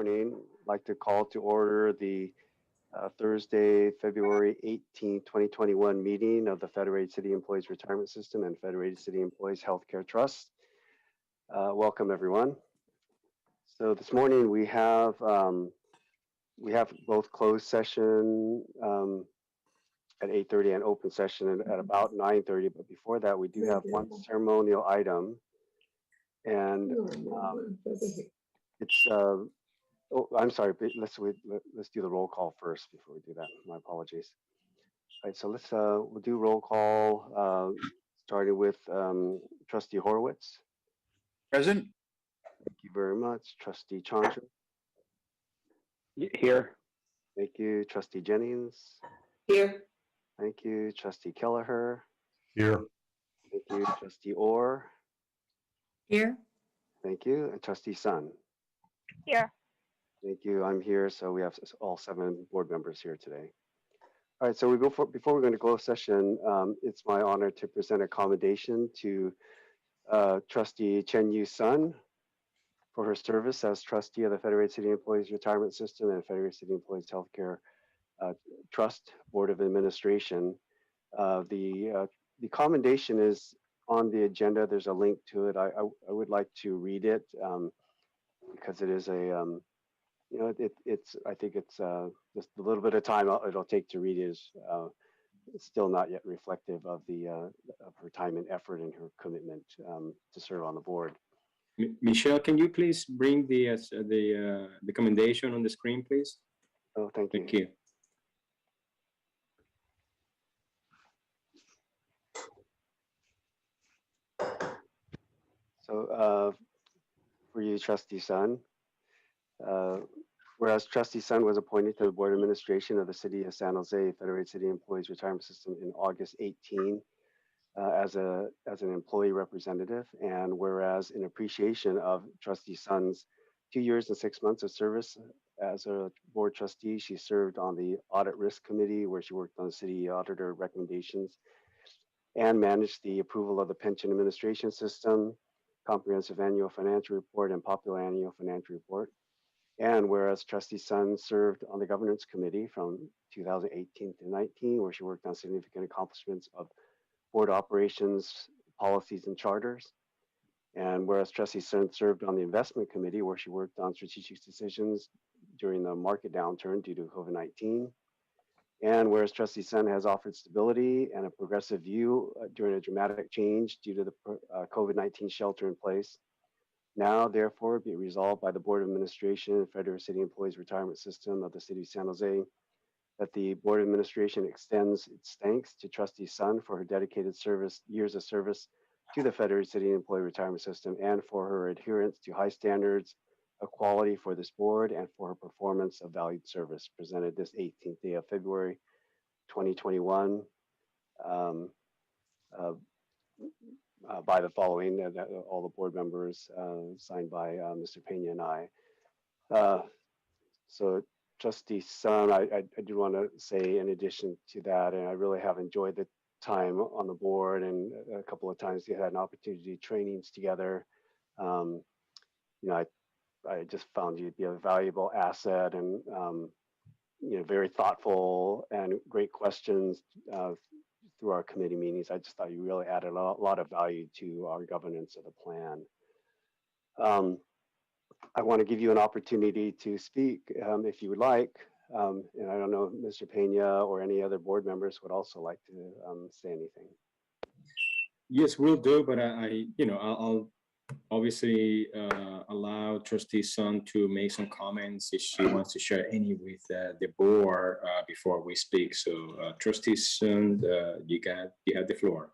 morning. I'd like to call to order the Thursday, February 18, 2021 meeting of the Federated City Employees Retirement System and Federated City Employees Healthcare Trust. Welcome, everyone. So this morning we have both closed session at 8:30 and open session at about 9:30. But before that, we do have one ceremonial item, and it's. Oh, I'm sorry. But let's do the roll call first before we do that. My apologies. All right, so we'll do roll call, starting with Trustee Horowitz. Present. Thank you very much. Trustee Chandra. Here. Thank you. Trustee Jennings. Here. Thank you. Trustee Kelleher. Here. Thank you. Trustee Orr. Here. Thank you. And Trustee Sun. Here. Thank you. I'm here. So we have all 7 board members here today. All right. So before we're going to close session, it's my honor to present a commendation to Trustee Chen Yu Sun for her service as trustee of the Federated City Employees Retirement System and Federated City Employees Healthcare Trust Board of Administration. The commendation is on the agenda. There's a link to it. I would like to read it because it is a I think it's just a little bit of time it'll take to read it is still not yet reflective of of her time and effort and her commitment to serve on the board. Michelle, can you please bring the commendation on the screen, please? Oh, thank you. Thank you. So for you, Trustee Sun, whereas Trustee Sun was appointed to the Board of Administration of the City of San Jose Federated City Employees Retirement System in August 18 as an employee representative, and whereas in appreciation of Trustee Sun's 2 years and 6 months of service as a board trustee, she served on the Audit Risk Committee where she worked on city auditor recommendations and managed the approval of the pension administration system, comprehensive annual financial report, and popular annual financial report. And whereas Trustee Sun served on the governance committee from 2018 to 19, where she worked on significant accomplishments of board operations, policies, and charters. And whereas Trustee Sun served on the investment committee, where she worked on strategic decisions during the market downturn due to COVID-19. And whereas Trustee Sun has offered stability and a progressive view during a dramatic change due to the COVID-19 shelter in place. Now, therefore, be resolved by the Board of Administration and Federated City Employees Retirement System of the City of San Jose that the Board of Administration extends its thanks to Trustee Sun for her dedicated years of service to the Federated City Employee Retirement System and for her adherence to high standards of quality for this board and for her performance of valued service presented this 18th day of February 2021 by the following, all the board members signed by Mr. Pena and I. So Trustee Sun, I do want to say in addition to that, and I really have enjoyed the time on the board, and a couple of times we had an opportunity to do trainings together. I just found you to be a valuable asset and very thoughtful and great questions through our committee meetings. I just thought you really added a lot of value to our governance of the plan. I want to give you an opportunity to speak if you would like. And I don't know if Mr. Pena or any other board members would also like to say anything. Yes, we'll do, but I'll obviously allow Trustee Sun to make some comments if she wants to share any with the board before we speak. So Trustee Sun, you have the floor.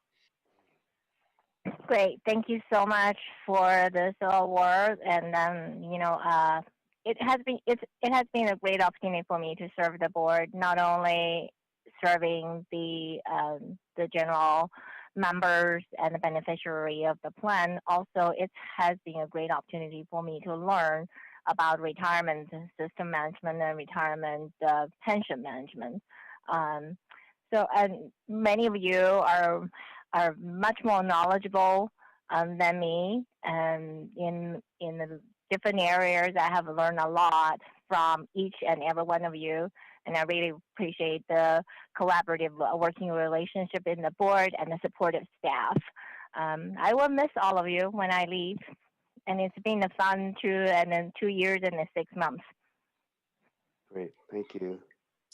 Great. Thank you so much for this award. And it has been a great opportunity for me to serve the board, not only serving the general members and the beneficiary of the plan. Also, it has been a great opportunity for me to learn about retirement system management and retirement pension management. And many of you are much more knowledgeable than me in the different areas. I have learned a lot from each and every one of you, and I really appreciate the collaborative working relationship in the board and the supportive staff. I will miss all of you when I leave, and it's been a fun 2 years and 6 months. Great, thank you.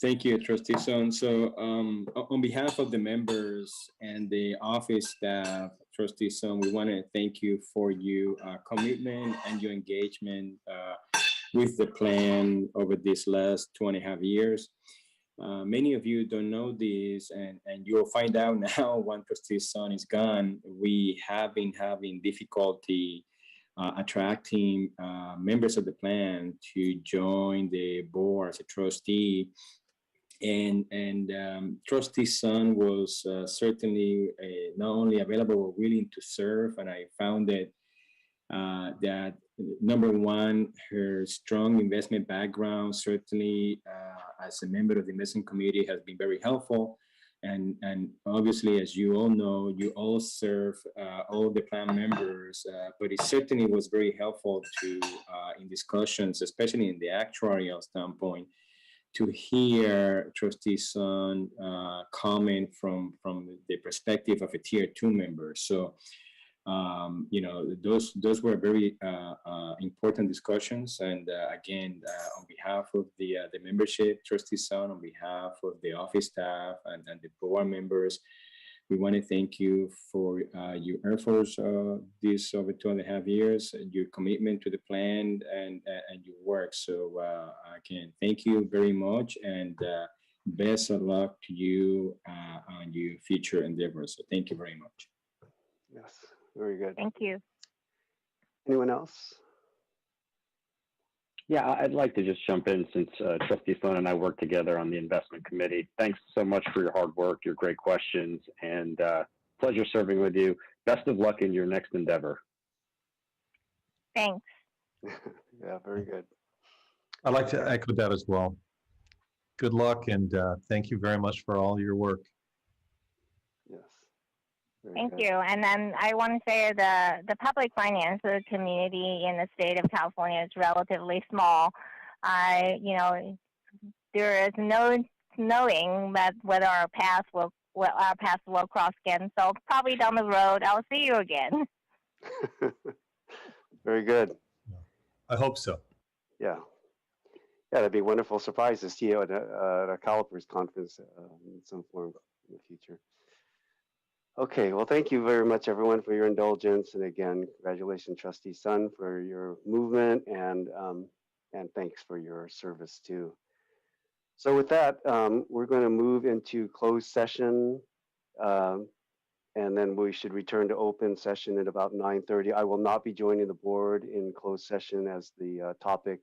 Thank you, Trustee Son. So on behalf of the members and the office staff, Trustee Son, we want to thank you for your commitment and your engagement with the plan over these last 2.5 years. Many of you don't know this, and you'll find out now once Trustee Son is gone. We have been having difficulty attracting members of the plan to join the board as a trustee. And Trustee Son was certainly not only available but willing to serve, and I found that number one, her strong investment background certainly as a member of the investment committee has been very helpful, and obviously, as you all know, you all serve all the plan members, but it certainly was very helpful to in discussions, especially in the actuarial standpoint, to hear Trustee Son comment from the perspective of a tier 2 member. So, you know, those were very important discussions. And again, on behalf of the membership, Trustee Son, on behalf of the office staff and the board members, we want to thank you for your efforts these over 2.5 years, your commitment to the plan and your work. So again, thank you very much, and best of luck to you on your future endeavors. So thank you very much. Yes, very good. Thank you. Anyone else? Yeah, I'd like to just jump in since Trustee Son and I work together on the investment committee. Thanks so much for your hard work, your great questions, and pleasure serving with you. Best of luck in your next endeavor. Thanks. Yeah, very good. I'd like to echo that as well. Good luck, and thank you very much for all your work. Yes. Very Thank good. you. And then I want to say the public finance community in the state of California is relatively small. You know, there is no knowing that whether our paths will cross again. So probably down the road, I'll see you again. Very good. I hope so. Yeah. Yeah, that'd be a wonderful surprise to see you at a Calipers conference in some form in the future. Okay, well, thank you very much, everyone, for your indulgence. And again, congratulations, Trustee Son, for your movement, and thanks for your service, too. So with that, we're going to move into closed session, and then we should return to open session at about 9:30. I will not be joining the board in closed session as the topic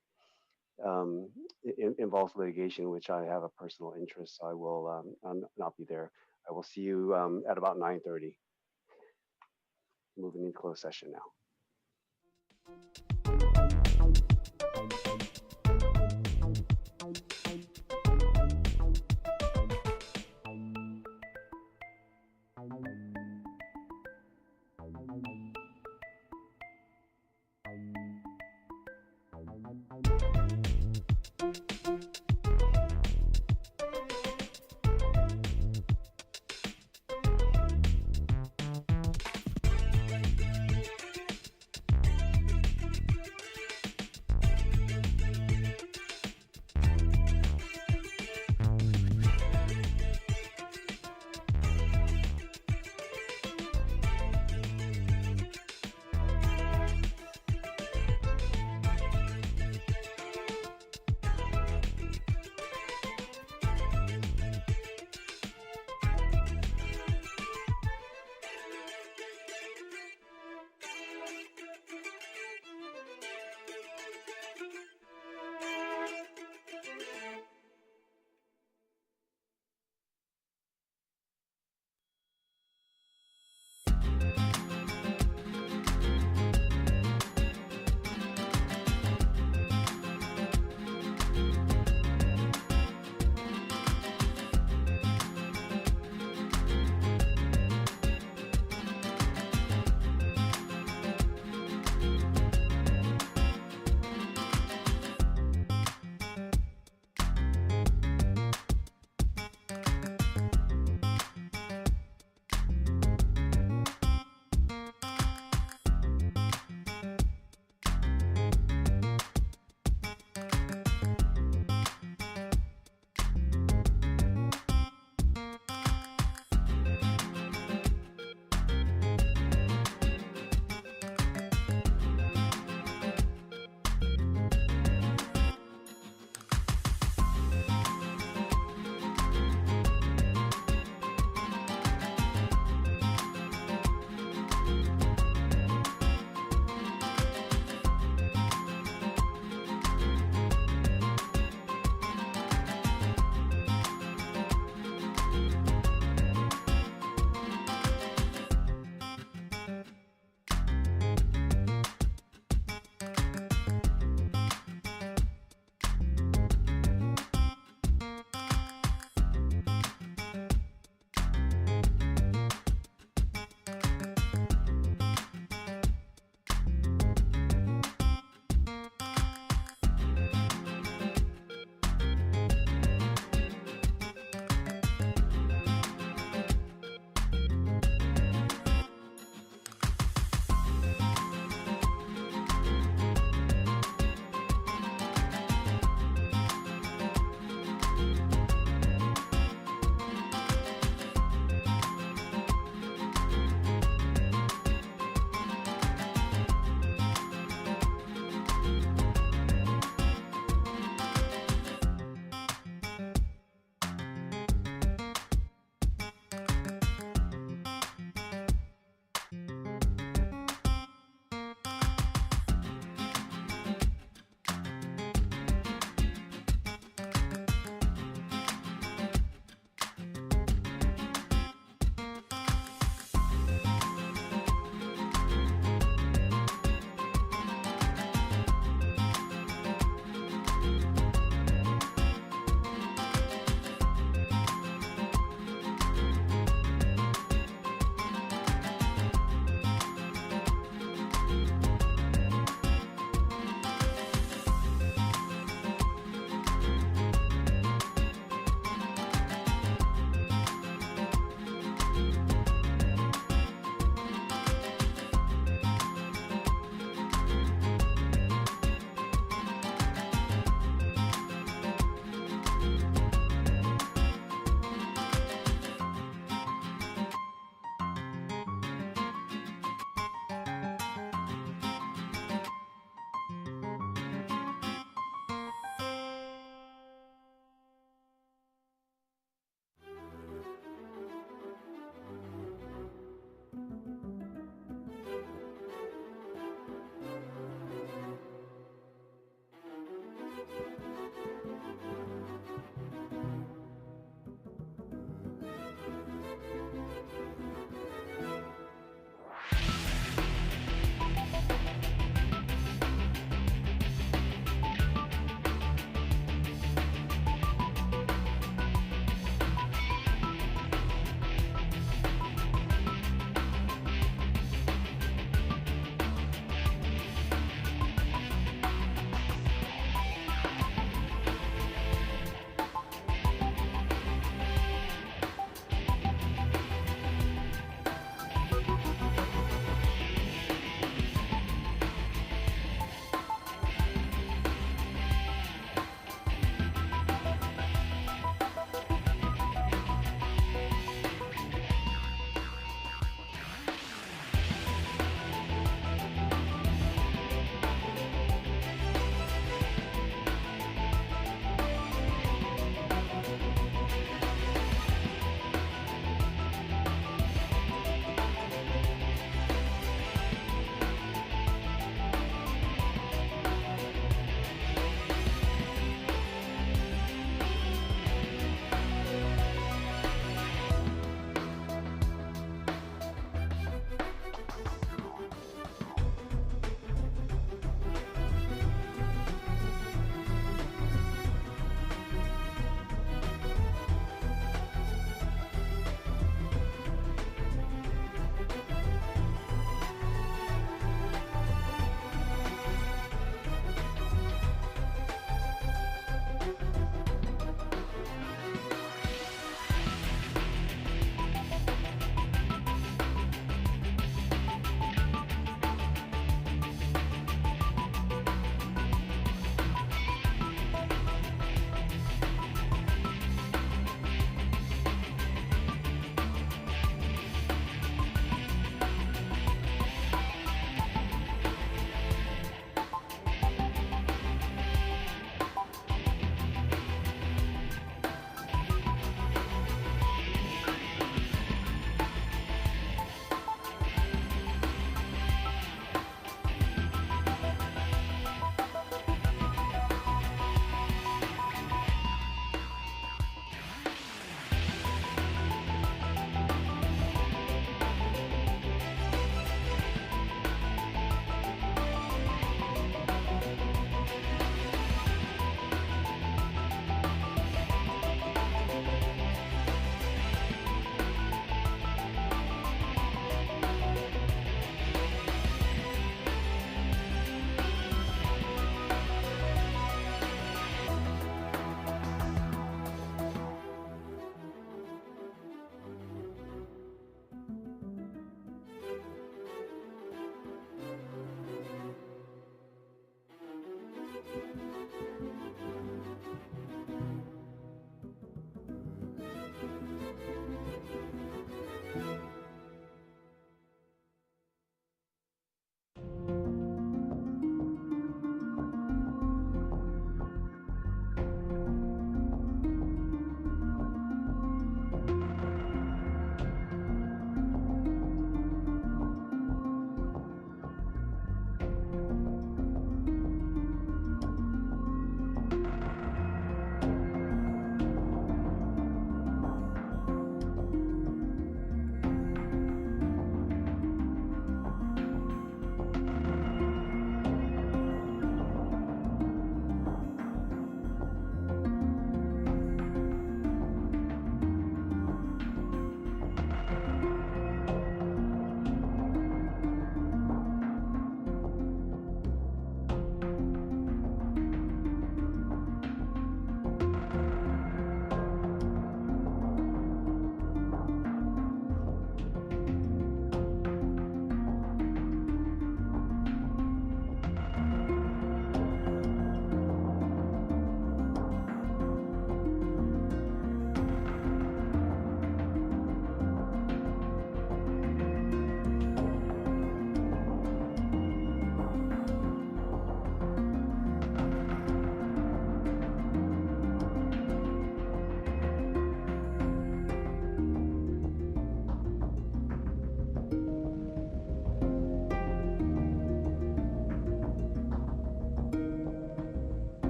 involves litigation, which I have a personal interest, so I will not be there. I will see you at about 9:30. Moving into closed session now.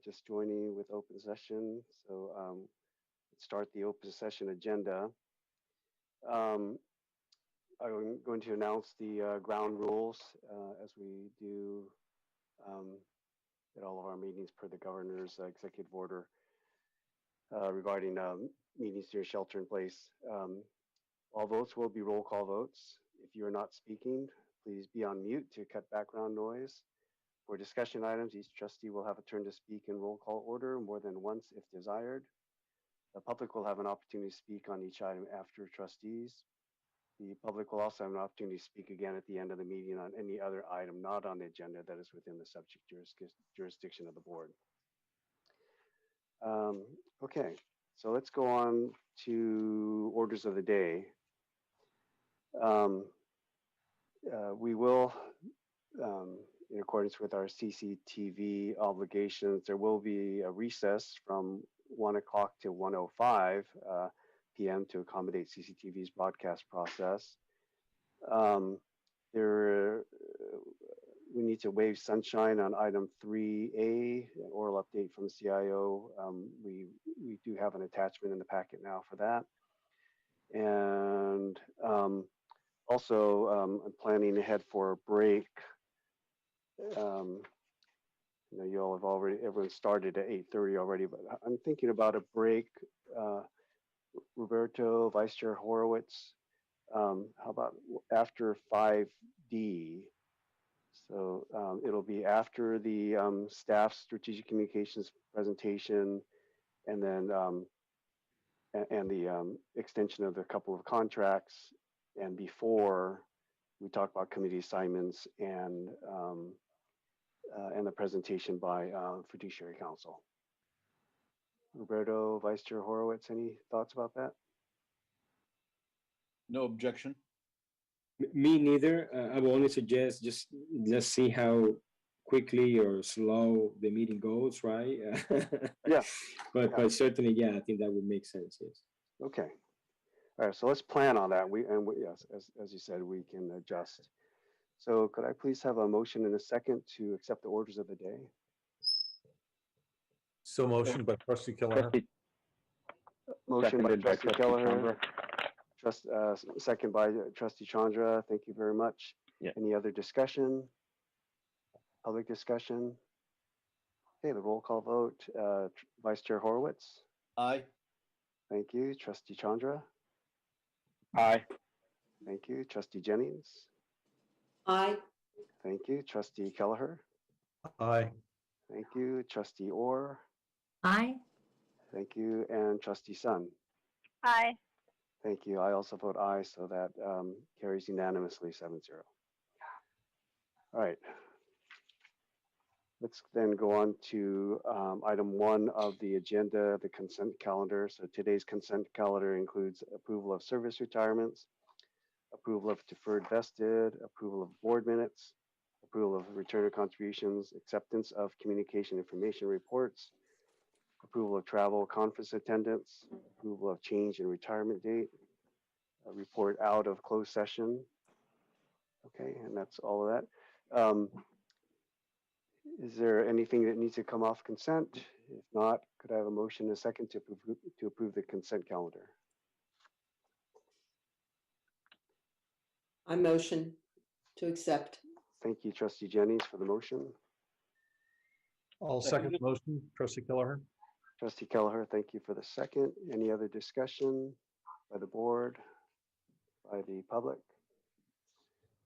just joining with open session. So let's start the open session agenda. I'm going to announce the ground rules as we do at all of our meetings per the governor's executive order regarding meetings during shelter in place. All votes will be roll call votes. If you are not speaking, please be on mute to cut background noise. For discussion items, each trustee will have a turn to speak in roll call order more than once if desired. The public will have an opportunity to speak on each item after trustees. The public will also have an opportunity to speak again at the end of the meeting on any other item not on the agenda that is within the subject jurisdiction of the board. Okay, so let's go on to orders of the day. We will, in accordance with our CCTV obligations, there will be a recess from 1 o'clock to 1:05 p.m. to accommodate CCTV's broadcast process. We need to waive sunshine on item 3A, an oral update from the CIO. We do have an attachment in the packet now for that. And also, I'm planning ahead for a break. You know, you all have already, everyone started at 8:30 already, but I'm thinking about a break. Roberto, Vice Chair Horowitz, how about after 5D? So it'll be after the staff strategic communications presentation, and then the extension of the couple of contracts, and before we talk about committee assignments and the presentation by Fiduciary Council. Roberto, Vice Chair Horowitz, any thoughts about that? No objection. Me neither. I will only suggest just let's see how quickly or slow the meeting goes, right? Yeah. But certainly, yeah, I think that would make sense. Yes. Okay. All right. So let's plan on that. Yes, as you said, we can adjust. So could I please have a motion and a second to accept the orders of the day? So motion by Trustee Kelleher. Motion by Seconded by Trustee Trustee Kelleher. Chandra. Second by Trustee Chandra. Thank you very much. Yeah. Any other discussion? Public discussion? Okay, the roll call vote. Vice Chair Horowitz. Aye. Thank you. Trustee Chandra. Aye. Thank you. Trustee Jennings. Aye. Thank you. Trustee Kelleher. Aye. Thank you. Trustee Orr. Aye. Thank you. And Trustee Sun. Aye. Thank you. I also vote aye, so that carries unanimously 7-0. All right. Let's then go on to item 1 of the agenda, the consent calendar. So today's consent calendar includes approval of service retirements, approval of deferred vested, approval of board minutes, approval of return of contributions, acceptance of communication information reports, approval of travel conference attendance, approval of change in retirement date, a report out of closed session. Okay, and that's all of that. Is there anything that needs to come off consent? If not, could I have a motion and a second to approve the consent calendar? I motion to accept. Thank you, Trustee Jennings, for the motion. I'll second the motion. Trustee Kelleher. Trustee Kelleher, thank you for the second. Any other discussion by the board, by the public?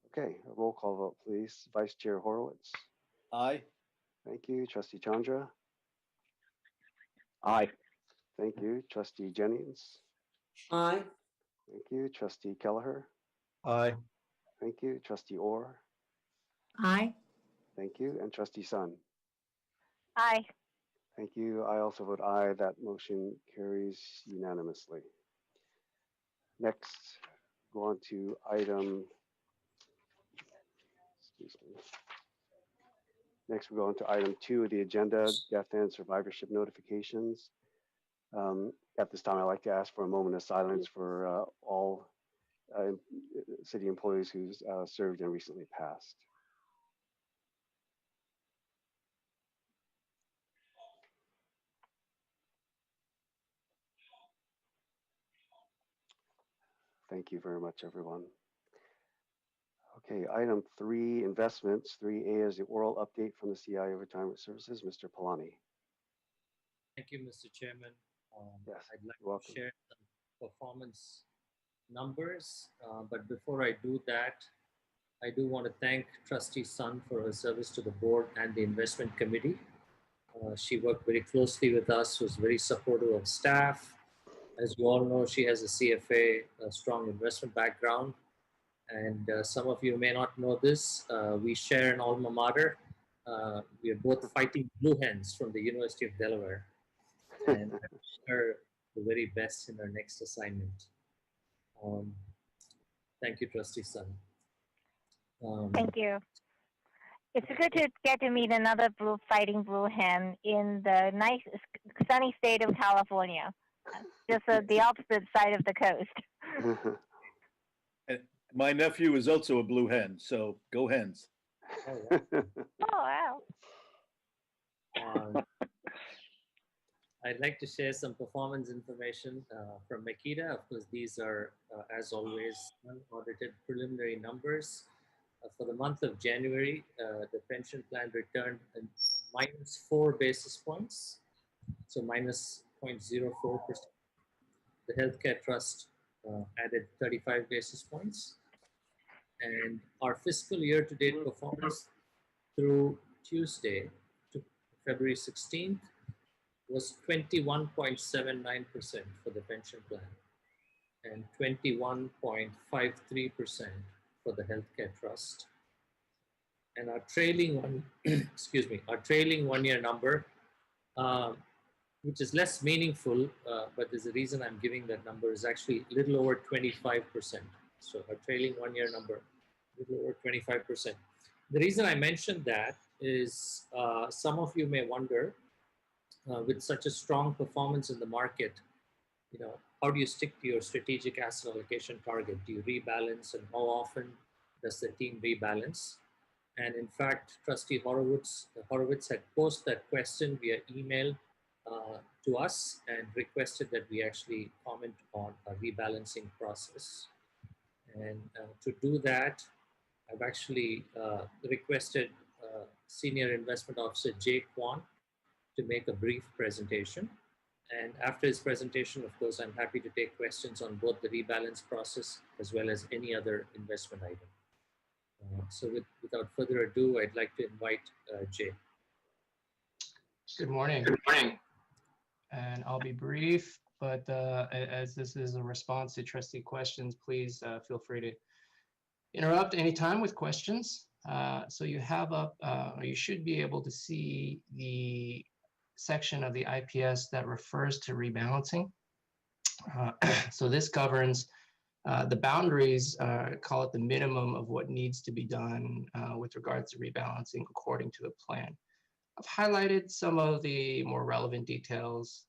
Okay, a roll call vote, please. Vice Chair Horowitz. Aye. Thank you. Trustee Chandra. Aye. Thank you. Trustee Jennings. Aye. Thank you. Trustee Kelleher. Aye. Thank you. Trustee Orr. Aye. Thank you. And Trustee Sun. Aye. Thank you. I also vote aye. That motion carries unanimously. Next, go on to item, excuse me. Next, we go on to item 2 of the agenda, death and survivorship notifications. At this time, I'd like to ask for a moment of silence for all city employees who served and recently passed. Thank you very much, everyone. Okay, item 3, investments. 3A is the oral update from the CIO Retirement Services, Mr. Palani. Thank you, Mr. Chairman. Yes, I'd like you're welcome. to share some performance numbers, but before I do that, I do want to thank Trustee Sun for her service to the board and the investment committee. She worked very closely with us, was very supportive of staff. As you all know, she has a CFA, a strong investment background. And some of you may not know this. We share an alma mater. We are both fighting blue hens from the University of Delaware. And I wish her the very best in her next assignment. Thank you, Trustee Sun. Thank you. It's good to get to meet another fighting blue hen in the nice, sunny state of California, just the opposite side of the coast. And my nephew is also a blue hen, so go hens. Oh, yeah. Oh, wow. I'd like to share some performance information from Makita. Of course, these are, as always, unaudited preliminary numbers. For the month of January, the pension plan returned -4 basis points, so -0.04%. The healthcare trust added 35 basis points. And our fiscal year-to-date performance through Tuesday, to February 16th, was 21.79% for the pension plan and 21.53% for the healthcare trust. And our trailing our trailing one-year number, which is less meaningful, but there's a reason I'm giving that number, is actually a little over 25%. So our trailing one-year number, a little over 25%. The reason I mentioned that is some of you may wonder, with such a strong performance in the market, how do you stick to your strategic asset allocation target? Do you rebalance, and how often does the team rebalance? And in fact, Trustee Horowitz had posed that question via email to us and requested that we actually comment on a rebalancing process. And to do that, I've actually requested Senior Investment Officer Jay Kwan to make a brief presentation. And after his presentation, of course, I'm happy to take questions on both the rebalance process as well as any other investment item. So without further ado, I'd like to invite Jay. Good morning. Good morning. And I'll be brief, but as this is a response to trustee questions, please feel free to interrupt anytime with questions. So you have up, or you should be able to see the section of the IPS that refers to rebalancing. So this governs the boundaries, call it the minimum of what needs to be done with regards to rebalancing according to the plan. I've highlighted some of the more relevant details,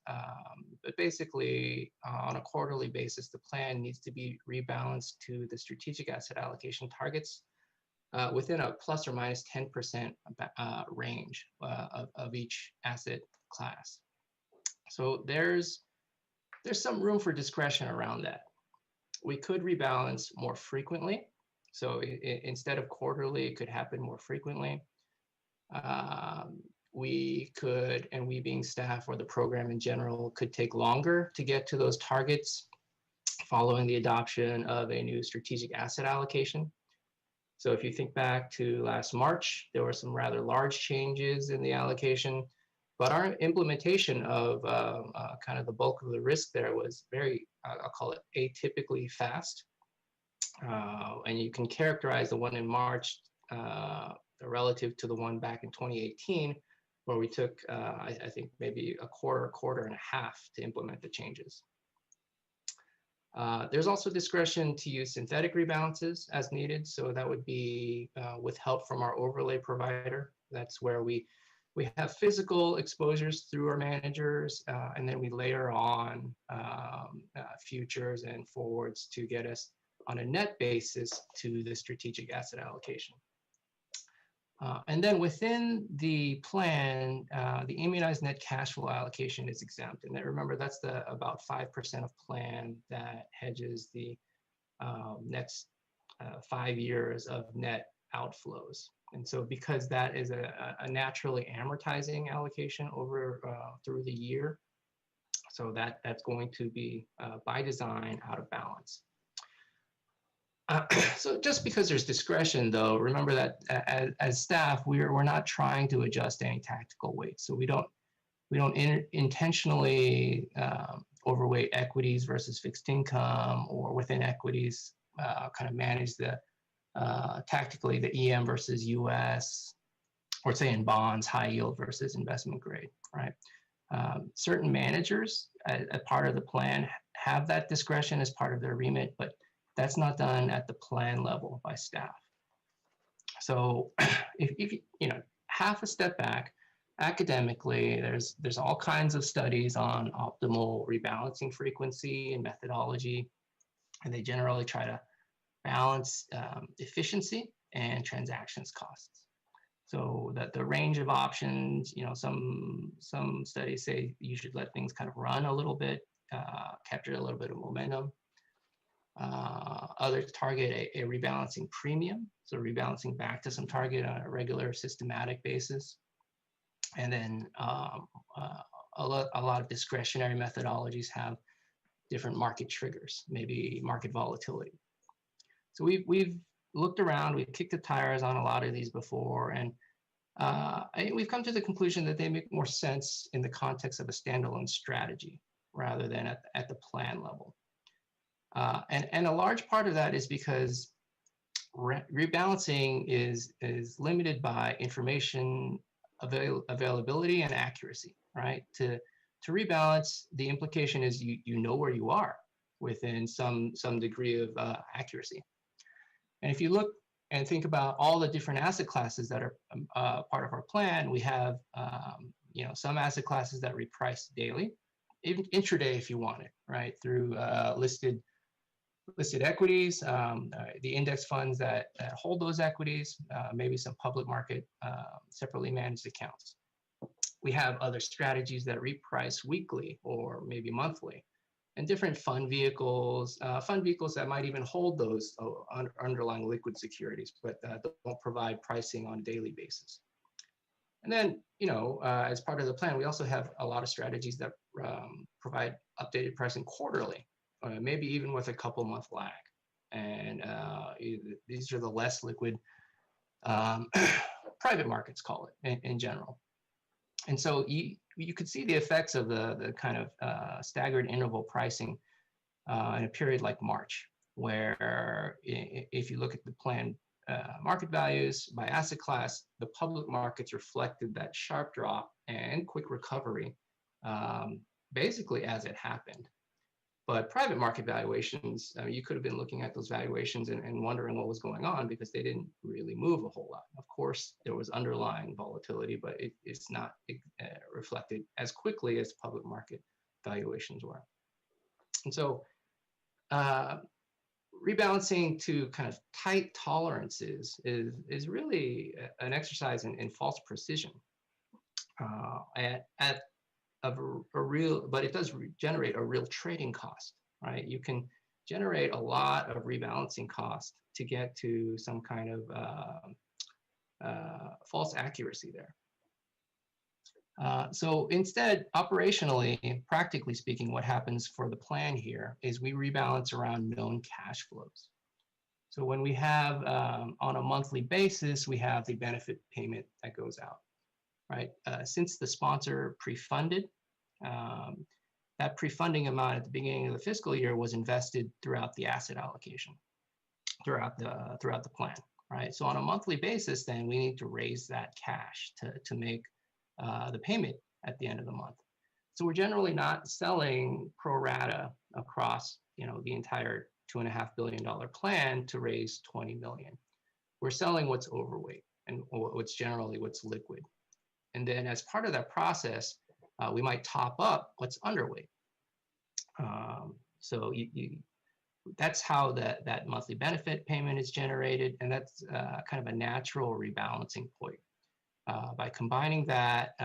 but basically on a quarterly basis, the plan needs to be rebalanced to the strategic asset allocation targets within a plus or minus 10% range of each asset class. So there's some room for discretion around that. We could rebalance more frequently. So instead of quarterly, it could happen more frequently. We could, and we being staff or the program in general, could take longer to get to those targets following the adoption of a new strategic asset allocation. So if you think back to last March, there were some rather large changes in the allocation, but our implementation of kind of the bulk of the risk there was very, I'll call it atypically fast. And you can characterize the one in March relative to the one back in 2018, where we took, I think, maybe a quarter and a half to implement the changes. There's also discretion to use synthetic rebalances as needed. So that would be with help from our overlay provider. That's where we have physical exposures through our managers, and then we layer on futures and forwards to get us on a net basis to the strategic asset allocation. And then within the plan, the immunized net cash flow allocation is exempt. And then remember, that's the about 5% of plan that hedges the next 5 years of net outflows. And so because that is a naturally amortizing allocation over through the year, so that's going to be by design out of balance. So just because there's discretion, though, remember that as staff, we're not trying to adjust any tactical weights. So we don't intentionally overweight equities versus fixed income, or within equities kind of manage the tactically the EM versus US, or say in bonds, high yield versus investment grade, right? Certain managers, as part of the plan, have that discretion as part of their remit, but that's not done at the plan level by staff. So if you know, half a step back, academically, there's all kinds of studies on optimal rebalancing frequency and methodology, and they generally try to balance efficiency and transactions costs. So that the range of options, you know, some studies say you should let things kind of run a little bit, capture a little bit of momentum. Others target a rebalancing premium, so rebalancing back to some target on a regular systematic basis. And then a lot of discretionary methodologies have different market triggers, maybe market volatility. So we've looked around, we've kicked the tires on a lot of these before, and we've come to the conclusion that they make more sense in the context of a standalone strategy rather than at the plan level. And a large part of that is because rebalancing is limited by information availability and accuracy, right? To rebalance, the implication is you know where you are within some degree of accuracy. And if you look and think about all the different asset classes that are part of our plan, we have you know, some asset classes that reprice daily, even intraday if you want it, right? Through listed equities, the index funds that hold those equities, maybe some public market separately managed accounts. We have other strategies that reprice weekly or maybe monthly, and different fund vehicles that might even hold those underlying liquid securities, but don't provide pricing on a daily basis. And then, you know, as part of the plan, we also have a lot of strategies that provide updated pricing quarterly, maybe even with a couple month lag. And these are the less liquid private markets, call it, in general. And so you could see the effects of the kind of staggered interval pricing in a period like March, where if you look at the plan market values by asset class, the public markets reflected that sharp drop and quick recovery basically as it happened. But private market valuations, you could have been looking at those valuations and wondering what was going on because they didn't really move a whole lot. Of course, there was underlying volatility, but it's not reflected as quickly as public market valuations were. And so rebalancing to kind of tight tolerances is really an exercise in false precision but it does generate a real trading cost, right? You can generate a lot of rebalancing cost to get to some kind of false accuracy there. So instead, operationally, practically speaking, what happens for the plan here is we rebalance around known cash flows. So when we have, on a monthly basis, we have the benefit payment that goes out, right? Since the sponsor pre-funded, that pre-funding amount at the beginning of the fiscal year was invested throughout the asset allocation, throughout the plan, right? So on a monthly basis, then we need to raise that cash to make the payment at the end of the month. So we're generally not selling pro rata across, you know, the entire $2.5 billion plan to raise 20 million. We're selling what's overweight and what's liquid. And then as part of that process, we might top up what's underweight. So that's how that monthly benefit payment is generated, and that's kind of a natural rebalancing point. By combining that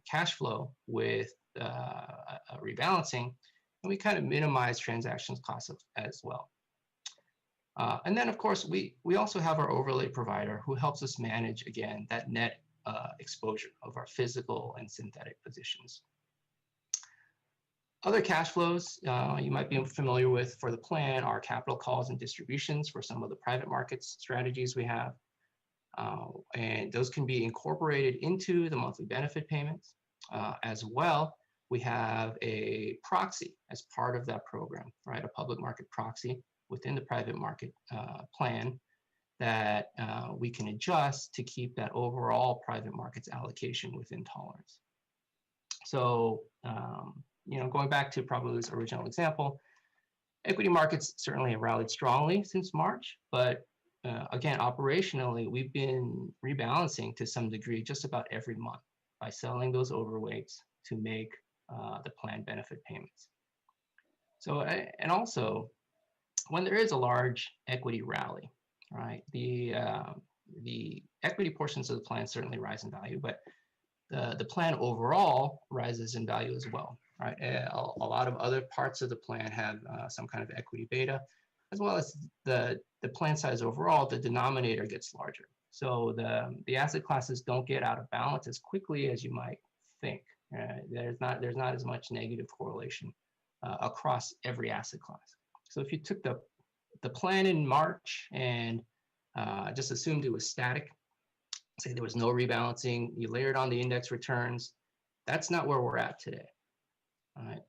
cash flow with a rebalancing, and we kind of minimize transactions costs as well. And then, of course, we also have our overlay provider who helps us manage, again, that net exposure of our physical and synthetic positions. Other cash flows you might be familiar with for the plan are capital calls and distributions for some of the private markets strategies we have. And those can be incorporated into the monthly benefit payments. As well, we have a proxy as part of that program, right? A public market proxy within the private market plan that we can adjust to keep that overall private markets allocation within tolerance. So, going back to probably this original example, equity markets certainly have rallied strongly since March, but again, operationally, we've been rebalancing to some degree just about every month by selling those overweights to make the plan benefit payments. So, and also, when there is a large equity rally, right, the equity portions of the plan certainly rise in value, but the plan overall rises in value as well, right? A lot of other parts of the plan have some kind of equity beta, as well as the plan size overall, the denominator gets larger. So the asset classes don't get out of balance as quickly as you might think. There's not as much negative correlation across every asset class. So if you took the plan in March and just assumed it was static, say there was no rebalancing, you layered on the index returns, that's not where we're at today. All right.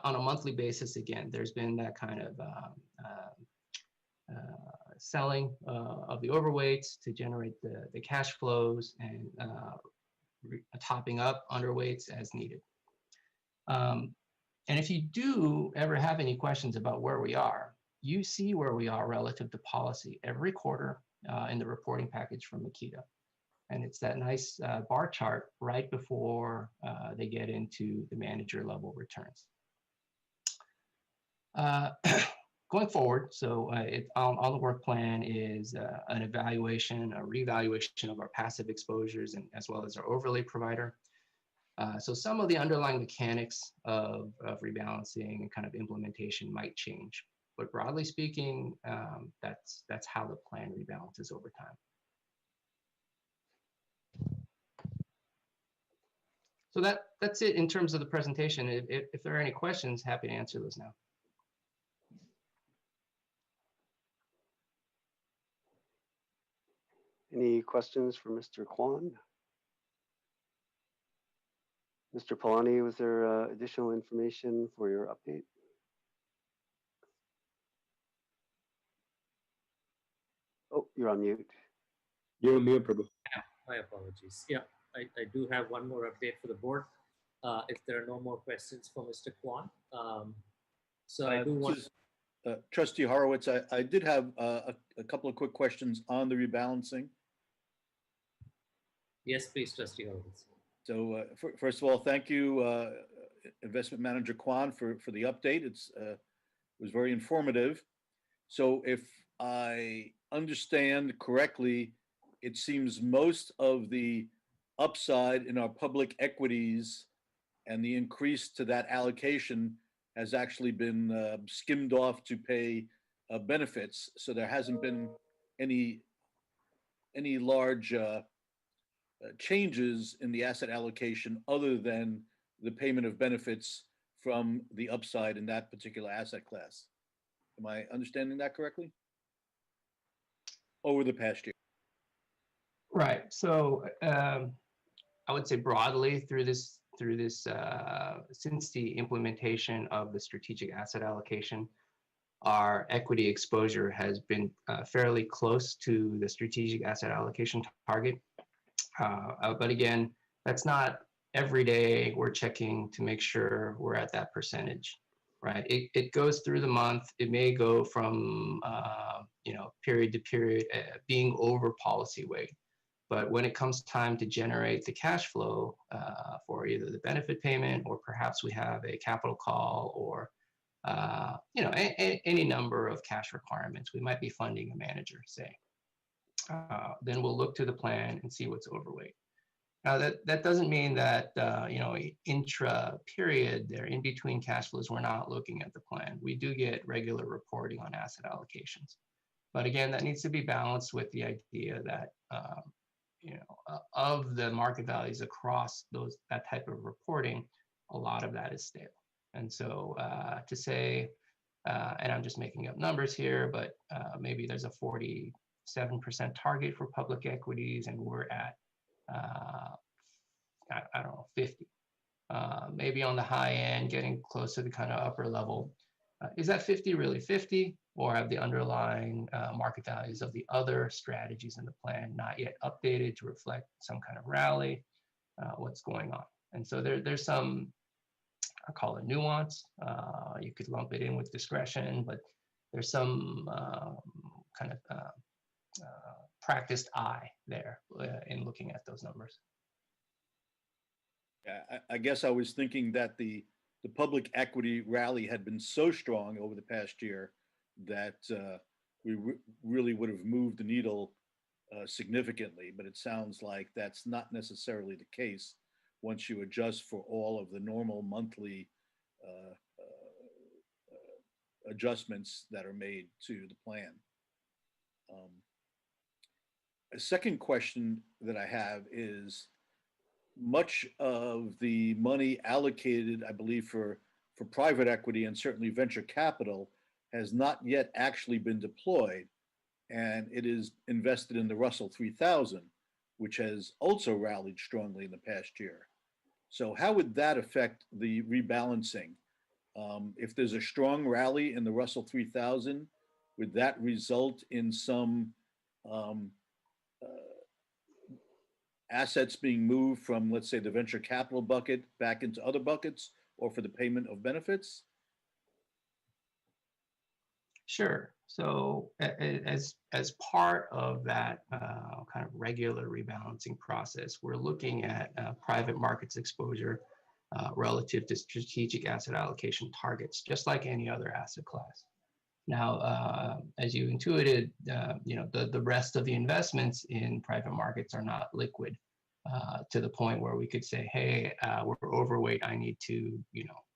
On a monthly basis, again, there's been that kind of selling of the overweights to generate the cash flows and topping up underweights as needed. And if you do ever have any questions about where we are, you see where we are relative to policy every quarter in the reporting package from Makita. And it's that nice bar chart right before they get into the manager level returns. Going forward, so on the work plan is an evaluation, a reevaluation of our passive exposures, and as well as our overlay provider. So some of the underlying mechanics of rebalancing and kind of implementation might change, but broadly speaking, that's how the plan rebalances over time. So that's it in terms of the presentation. If there are any questions, happy to answer those now. Any questions for Mr. Kwan? Mr. Polani, was there additional information for your update? Oh, you're on mute. You're on mute, Prabhu. Yeah, my apologies. Yeah, I do have one more update for the board. If there are no more questions for Mr. Kwan. So I do want Trustee Horowitz, I did have a couple of quick questions on the rebalancing. Yes, please, Trustee Horowitz. So first of all, thank you, Investment Manager Kwan, for the update. It was very informative. So if I understand correctly, it seems most of the upside in our public equities and the increase to that allocation has actually been skimmed off to pay benefits. So there hasn't been any large changes in the asset allocation other than the payment of benefits from the upside in that particular asset class. Am I understanding that correctly? Over the past year. Right. So I would say broadly through this since the implementation of the strategic asset allocation, our equity exposure has been fairly close to the strategic asset allocation target. But again, that's not every day we're checking to make sure we're at that percentage, right? It goes through the month. It may go from period to period being over policy weight. But when it comes time to generate the cash flow for either the benefit payment or perhaps we have a capital call or any number of cash requirements, we might be funding a manager, say. Then we'll look to the plan and see what's overweight. Now that doesn't mean that intra period there in between cash flows we're not looking at the plan. We do get regular reporting on asset allocations. But again, that needs to be balanced with the idea that of the market values across that type of reporting, a lot of that is stale. And so to say, and I'm just making up numbers here, but maybe there's a 47% target for public equities, and we're at I don't know, 50. Maybe on the high end, getting close to the kind of upper level. Is that 50 really 50, or have the underlying market values of the other strategies in the plan not yet updated to reflect some kind of rally? What's going on? And so there's some, I call it nuance. You could lump it in with discretion, but there's some kind of practiced eye there in looking at those numbers. Yeah, I guess I was thinking that the public equity rally had been so strong over the past year that we really would have moved the needle significantly, but it sounds like that's not necessarily the case once you adjust for all of the normal monthly adjustments that are made to the plan. A second question that I have is, much of the money allocated, I believe, for private equity and certainly venture capital has not yet actually been deployed, and it is invested in the Russell 3000, which has also rallied strongly in the past year. So how would that affect the rebalancing? If there's a strong rally in the Russell 3000, would that result in some assets being moved from, let's say, the venture capital bucket back into other buckets, or for the payment of benefits? Sure. So as part of that kind of regular rebalancing process, we're looking at private markets exposure relative to strategic asset allocation targets, just like any other asset class. Now, as you intuited, the rest of the investments in private markets are not liquid to the point where we could say, hey, we're overweight, I need to,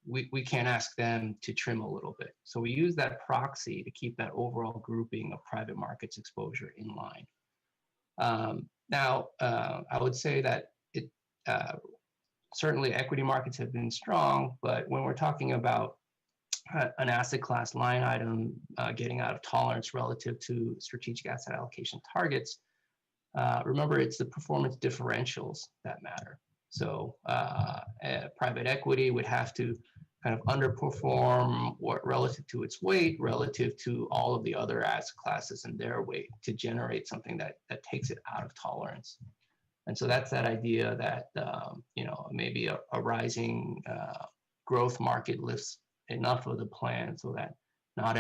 we can't ask them to trim a little bit. So we use that proxy to keep that overall grouping of private markets exposure in line. Now, I would say that certainly equity markets have been strong, but when we're talking about an asset class line item getting out of tolerance relative to strategic asset allocation targets, remember, it's the performance differentials that matter. So private equity would have to kind of underperform relative to its weight, relative to all of the other asset classes and their weight, to generate something that takes it out of tolerance. And so that's that idea that maybe a rising growth market lifts enough of the plan so that not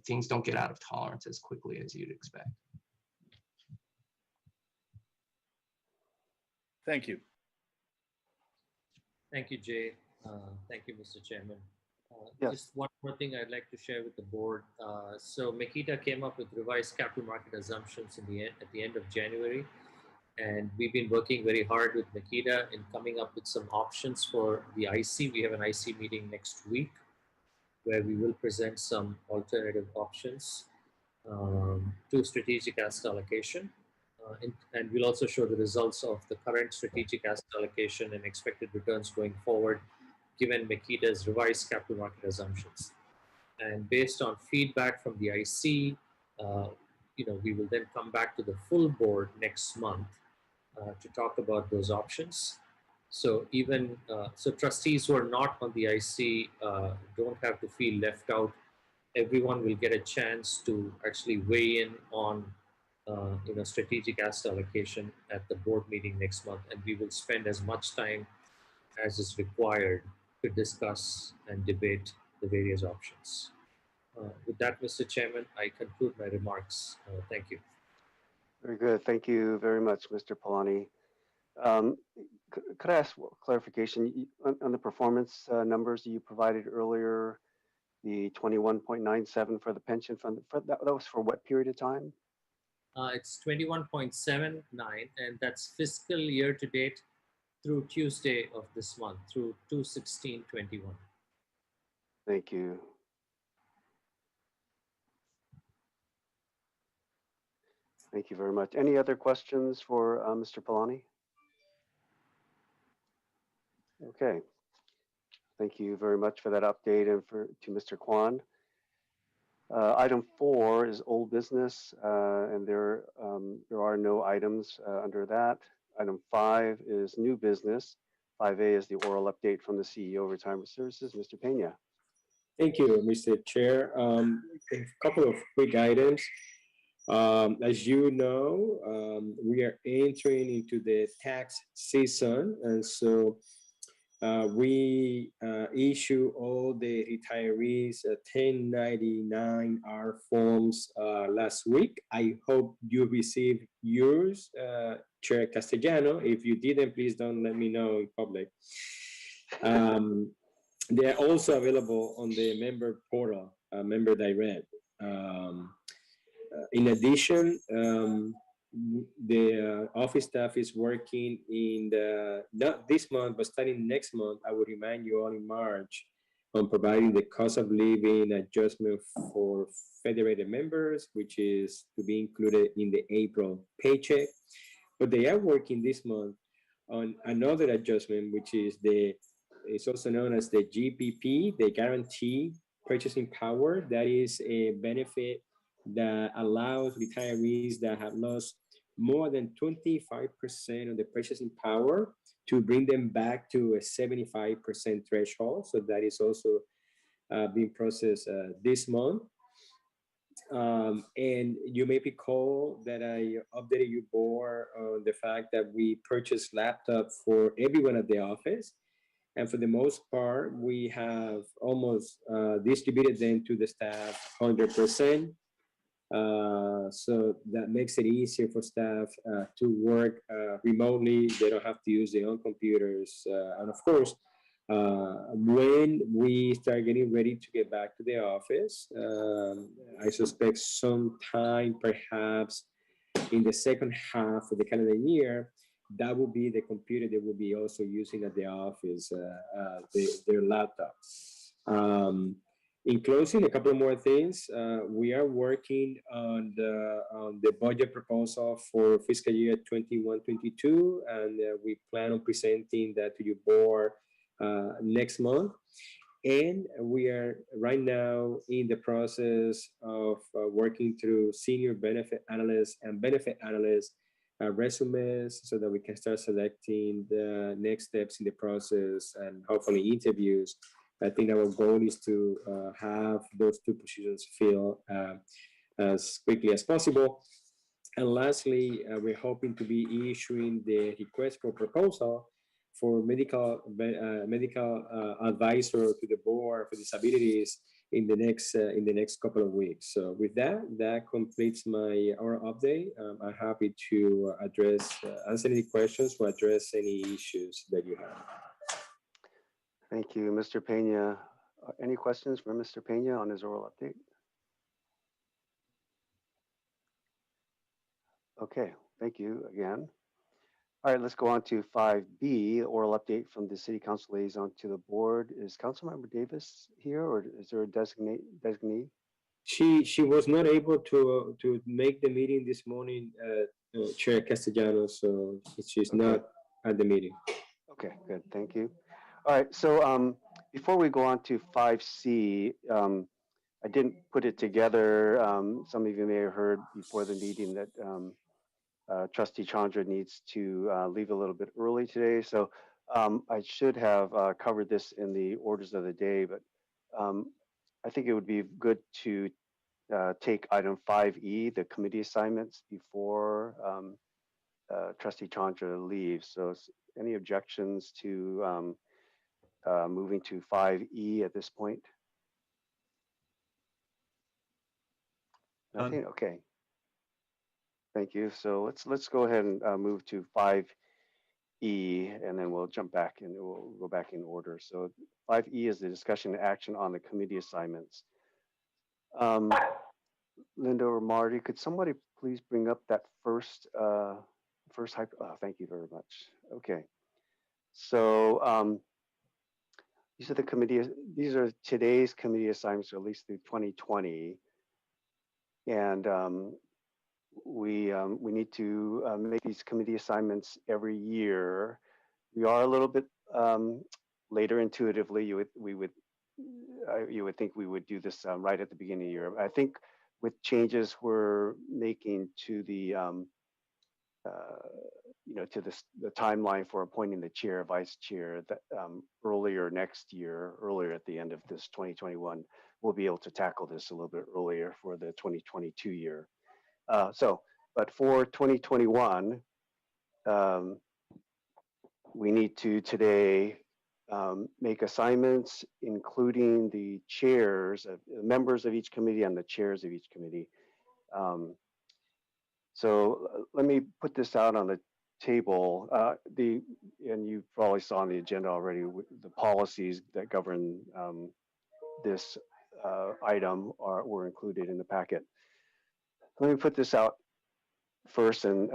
things don't get out of tolerance as quickly as you'd expect. Thank you. Thank you, Jay. Thank you, Mr. Chairman. Yes. Just one more thing I'd like to share with the board. So Makita came up with revised capital market assumptions at the end of January. And we've been working very hard with Makita in coming up with some options for the IC. We have an IC meeting next week where we will present some alternative options to strategic asset allocation. And we'll also show the results of the current strategic asset allocation and expected returns going forward, given Makita's revised capital market assumptions. And based on feedback from the IC, we will then come back to the full board next month to talk about those options. So even so trustees who are not on the IC don't have to feel left out. Everyone will get a chance to actually weigh in on strategic asset allocation at the board meeting next month, and we will spend as much time as is required to discuss and debate the various options. With that, Mr. Chairman, I conclude my remarks. Thank you. Very good. Thank you very much, Mr. Polani. Could I ask clarification on the performance numbers that you provided earlier? The 21.97 for the pension fund, that was for what period of time? It's 21.79, and that's fiscal year to date through Tuesday of this month, through 2/16/21. Thank you. Thank you very much. Any other questions for Mr. Polani? Okay. Thank you very much for that update and to Mr. Kwan. Item 4 is old business, and there are no items under that. Item 5 is new business. 5A is the oral update from the CEO of Retirement Services, Mr. Pena. Thank you, Mr. Chair. A couple of quick items. As you know, we are entering into the tax season, and so we issue all the retirees 1099-R forms last week. I hope you received yours, Chair Castellano. If you didn't, please don't let me know in public. They are also available on the member portal, Member Direct. In addition, the office staff is working in not this month, but starting next month. I will remind you all in March on providing the cost of living adjustment for Federated members, which is to be included in the April paycheck. But they are working this month on another adjustment, which is it's also known as the GPP, the Guarantee Purchasing Power. That is a benefit that allows retirees that have lost more than 25% of the purchasing power to bring them back to a 75% threshold. So that is also being processed this month. And you may recall that I updated you board on the fact that we purchased laptops for everyone at the office. And for the most part, we have almost distributed them to the staff 100%. So that makes it easier for staff to work remotely. They don't have to use their own computers. And of course, when we start getting ready to get back to the office, I suspect sometime perhaps in the second half of the calendar year, that will be the computer they will be also using at the office, their laptop. In closing, a couple of more things. We are working on the budget proposal for fiscal year 21-22, and we plan on presenting that to your board next month. And we are right now in the process of working through senior benefit analysts and benefit analysts resumes so that we can start selecting the next steps in the process and hopefully interviews. I think our goal is to have those two positions filled as quickly as possible. And lastly, we're hoping to be issuing the request for proposal for medical advisor to the board for disabilities in the next couple of weeks. So with that completes my oral update. I'm happy to answer any questions or address any issues that you have. Thank you, Mr. Pena. Any questions for Mr. Pena on his oral update? Okay, thank you again. All right, let's go on to 5B, oral update from the City Council Liaison to the board. Is Councilmember Davis here, or is there a designee? She was not able to make the meeting this morning, Chair Castellano, so she's not at the meeting. Okay, good, thank you. All right, so before we go on to 5C, I didn't put it together. Some of you may have heard before the meeting that Trustee Chandra needs to leave a little bit early today. So I should have covered this in the orders of the day, but I think it would be good to take item 5E, the committee assignments, before Trustee Chandra leaves. So any objections to moving to 5E at this point? Nothing? Okay. Thank you. So let's go ahead and move to 5E, and then we'll jump back and we'll go back in order. So 5E is the discussion and action on the committee assignments. Linda or Marty, could somebody please bring up that first thank you very much. Okay. So these are today's committee assignments, or at least through 2020. And we need to make these committee assignments every year. We are a little bit later intuitively. You would think we would do this right at the beginning of the year. I think with changes we're making to the to the timeline for appointing the chair, vice chair, that earlier next year, earlier at the end of this 2021, we'll be able to tackle this a little bit earlier for the 2022 year. But for 2021, we need to today make assignments, including the chairs, members of each committee and the chairs of each committee. So let me put this out on the table. And you probably saw on the agenda already, the policies that govern this item were included in the packet. Let me put this out first and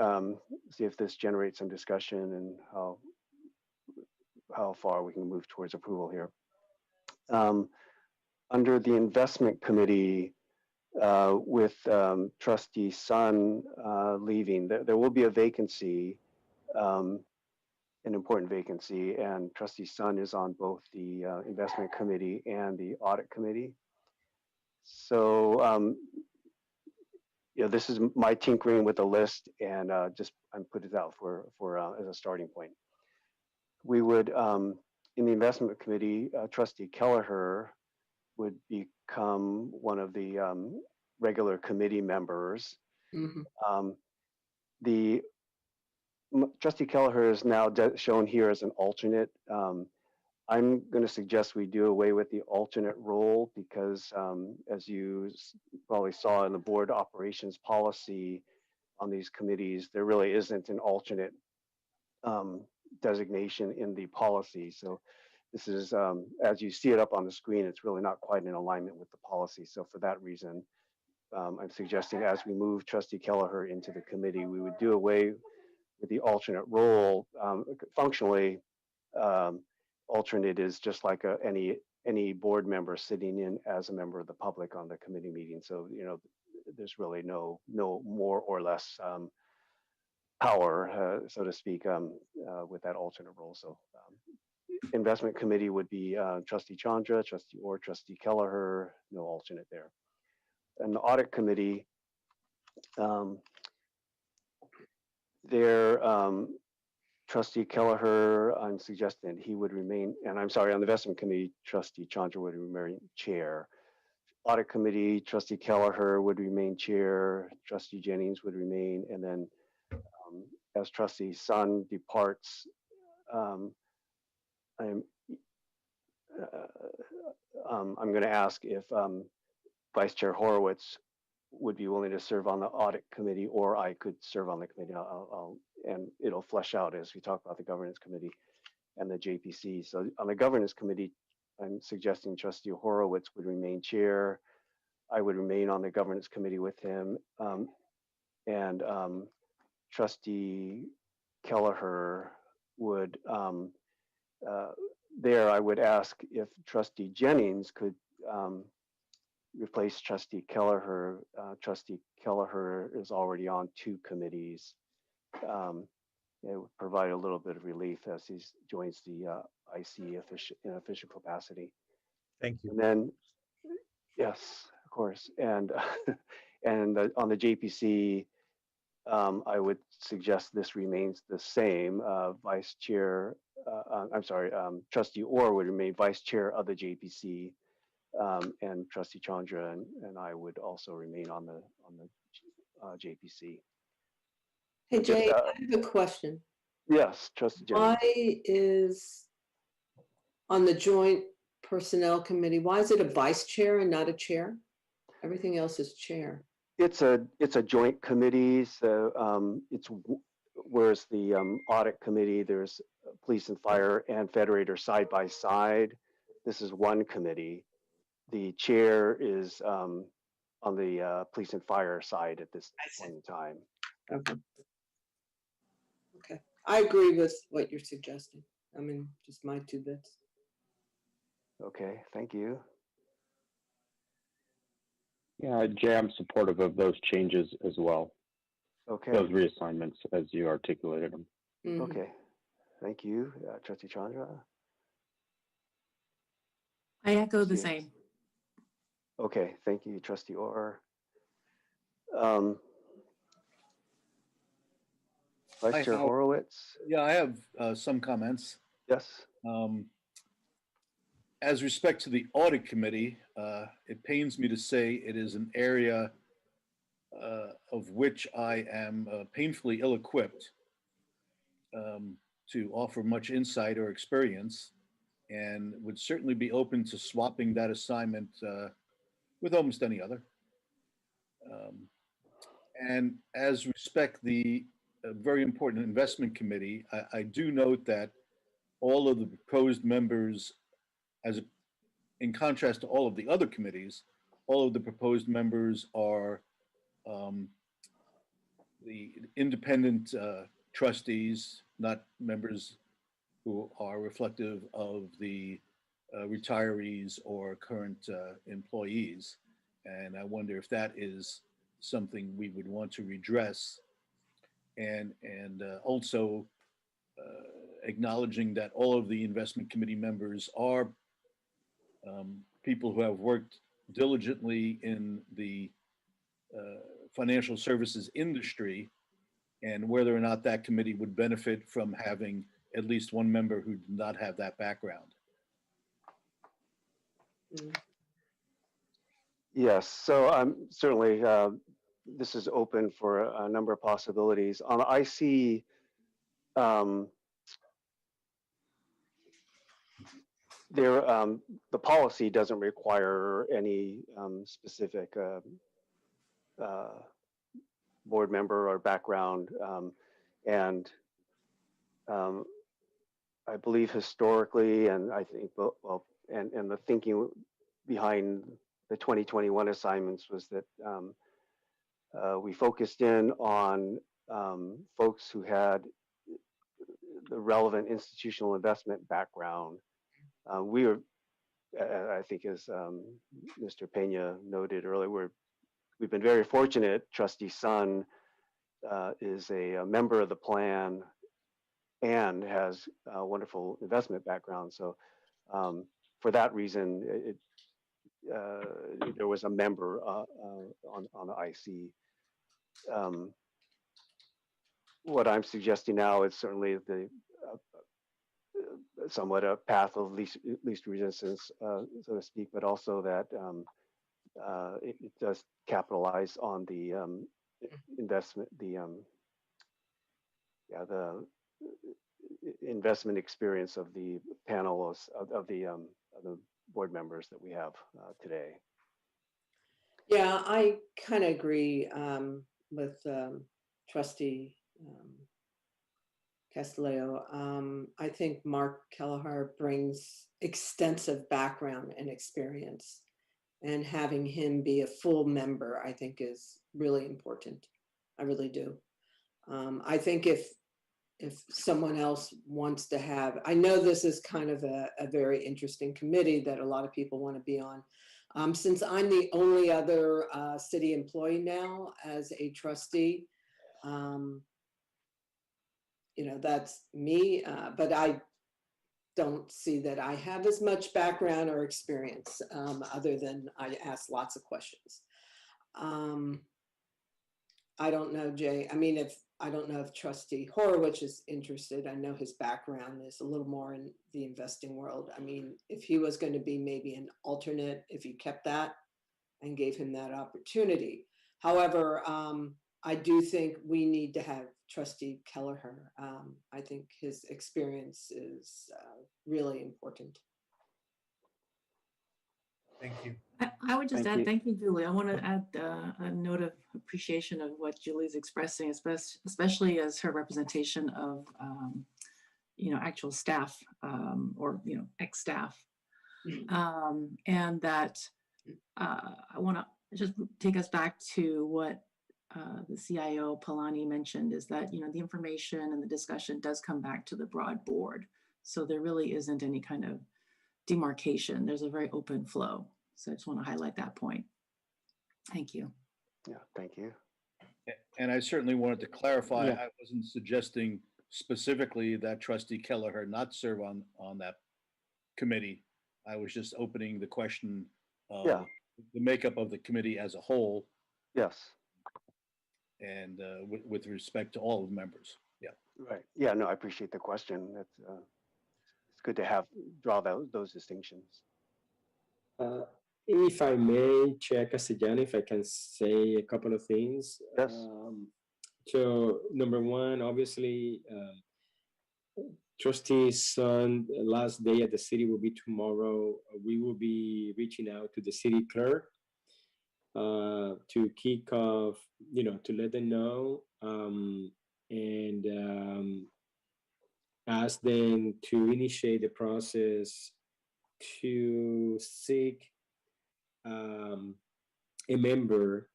see if this generates some discussion and how far we can move towards approval here. Under the investment committee, with Trustee Sun leaving, there will be a vacancy, an important vacancy, and Trustee Sun is on both the investment committee and the audit committee. So, this is my tinkering with the list, and I'm putting it out for as a starting point. We would, in the investment committee, Trustee Kelleher would become one of the regular committee members. Mm-hmm. Trustee Kelleher is now shown here as an alternate. I'm going to suggest we do away with the alternate role because, as you probably saw in the board operations policy on these committees, there really isn't an alternate designation in the policy. So this is, as you see it up on the screen, it's really not quite in alignment with the policy. So for that reason, I'm suggesting as we move Trustee Kelleher into the committee, we would do away with the alternate role. Functionally, alternate is just like any board member sitting in as a member of the public on the committee meeting. So, there's really no more or less power, so to speak, with that alternate role. So investment committee would be Trustee Chandra, Trustee Kelleher, no alternate there. And the audit committee, Trustee Kelleher, I'm suggesting he would remain, and I'm sorry, on the investment committee, Trustee Chandra would remain chair. Audit committee, Trustee Kelleher would remain chair, Trustee Jennings would remain, and then as Trustee Sun departs, I'm going to ask if Vice Chair Horowitz would be willing to serve on the audit committee, or I could serve on the committee. And it'll flesh out as we talk about the governance committee and the JPC. So on the governance committee, I'm suggesting Trustee Horowitz would remain chair. I would remain on the governance committee with him. And Trustee Kelleher would, I would ask if Trustee Jennings could replace Trustee Kelleher. Trustee Kelleher is already on 2 committees. It would provide a little bit of relief as he joins the IC in official capacity. Thank you. And then, yes, of course. And and on the JPC, I would suggest this remains the same. Vice Chair, Trustee Orr would remain Vice Chair of the JPC, and Trustee Chandra and I would also remain on the JPC. Hey, Jay, I have a question. Yes, Trustee Jennings. Why is, on the joint personnel committee, why is it a vice chair and not a chair? Everything else is chair. It's a joint committee, so whereas the audit committee, there's police and fire and Federated side by side. This is one committee. The chair is on the police and fire side at this point in time. Okay. Okay. I agree with what you're suggesting. I mean, just my 2 bits. Okay, thank you. Yeah, Jay, I'm supportive of those changes as well. Okay. those reassignments as you articulated them. Mhm. Okay. Thank you, Trustee Chandra. I echo the Trustee- same. Okay. Thank you, Trustee Orr. Vice Chair have- Horowitz. Yeah, I have some comments. Yes. As respect to the audit committee, it pains me to say it is an area of which I am painfully ill-equipped to offer much insight or experience, and would certainly be open to swapping that assignment with almost any other. And as respect the very important investment committee, I do note that all of the proposed members, in contrast to all of the other committees, all of the proposed members are the independent trustees, not members who are reflective of the retirees or current employees. And I wonder if that is something we would want to redress. And also acknowledging that all of the investment committee members are people who have worked diligently in the financial services industry, and whether or not that committee would benefit from having at least one member who did not have that background. Yes. So certainly this is open for a number of possibilities. On the IC, the policy doesn't require any specific board member or background, and I believe historically, and I think and the thinking behind the 2021 assignments was that we focused in on folks who had the relevant institutional investment background. We were, I think, as Mr. Pena noted earlier, we've been very fortunate. Trustee Sun is a member of the plan and has a wonderful investment background. So for that reason, there was a member on the IC. What I'm suggesting now is certainly the somewhat a path of least resistance, so to speak, but also that it does capitalize on the investment, the investment experience of the panelists of the board members that we have today. Yeah, I kind of agree with Trustee Castillo. I think Mark Kelleher brings extensive background and experience, and having him be a full member, I think, is really important. I really do. I think if someone else wants to have, I know this is kind of a very interesting committee that a lot of people want to be on. Since I'm the only other city employee now as a trustee, that's me, but I don't see that I have as much background or experience other than I ask lots of questions. I don't know, Jay. I mean, I don't know if Trustee Horowitz is interested. I know his background is a little more in the investing world. I mean, if he was going to be maybe an alternate, if you kept that and gave him that opportunity. However, I do think we need to have Trustee Kelleher. I think his experience is really important. Thank you. I would just Thank add, you. thank you, Julie. I want to add a note of appreciation of what Julie's expressing, especially as her representation of, actual staff or, ex-staff. And that I want to just take us back to what the CIO Palani mentioned, is that, the information and the discussion does come back to the broad board. So there really isn't any kind of demarcation. There's a very open flow. So I just want to highlight that point. Thank you. Yeah, thank you. And I certainly wanted to clarify, Yeah. I wasn't suggesting specifically that Trustee Kelleher not serve on that committee. I was just opening the question of Yeah. the makeup of the committee as a whole Yes. and with respect to all of the members. Yeah. Right. Yeah. No, I appreciate the question. That's it's good to draw those distinctions. If I may, Chair Castellano, if I can say a couple of things. Yes. So number one, obviously, Trustee Sun, last day at the city will be tomorrow. We will be reaching out to the city clerk to kick off, to let them know and ask them to initiate the process to seek a member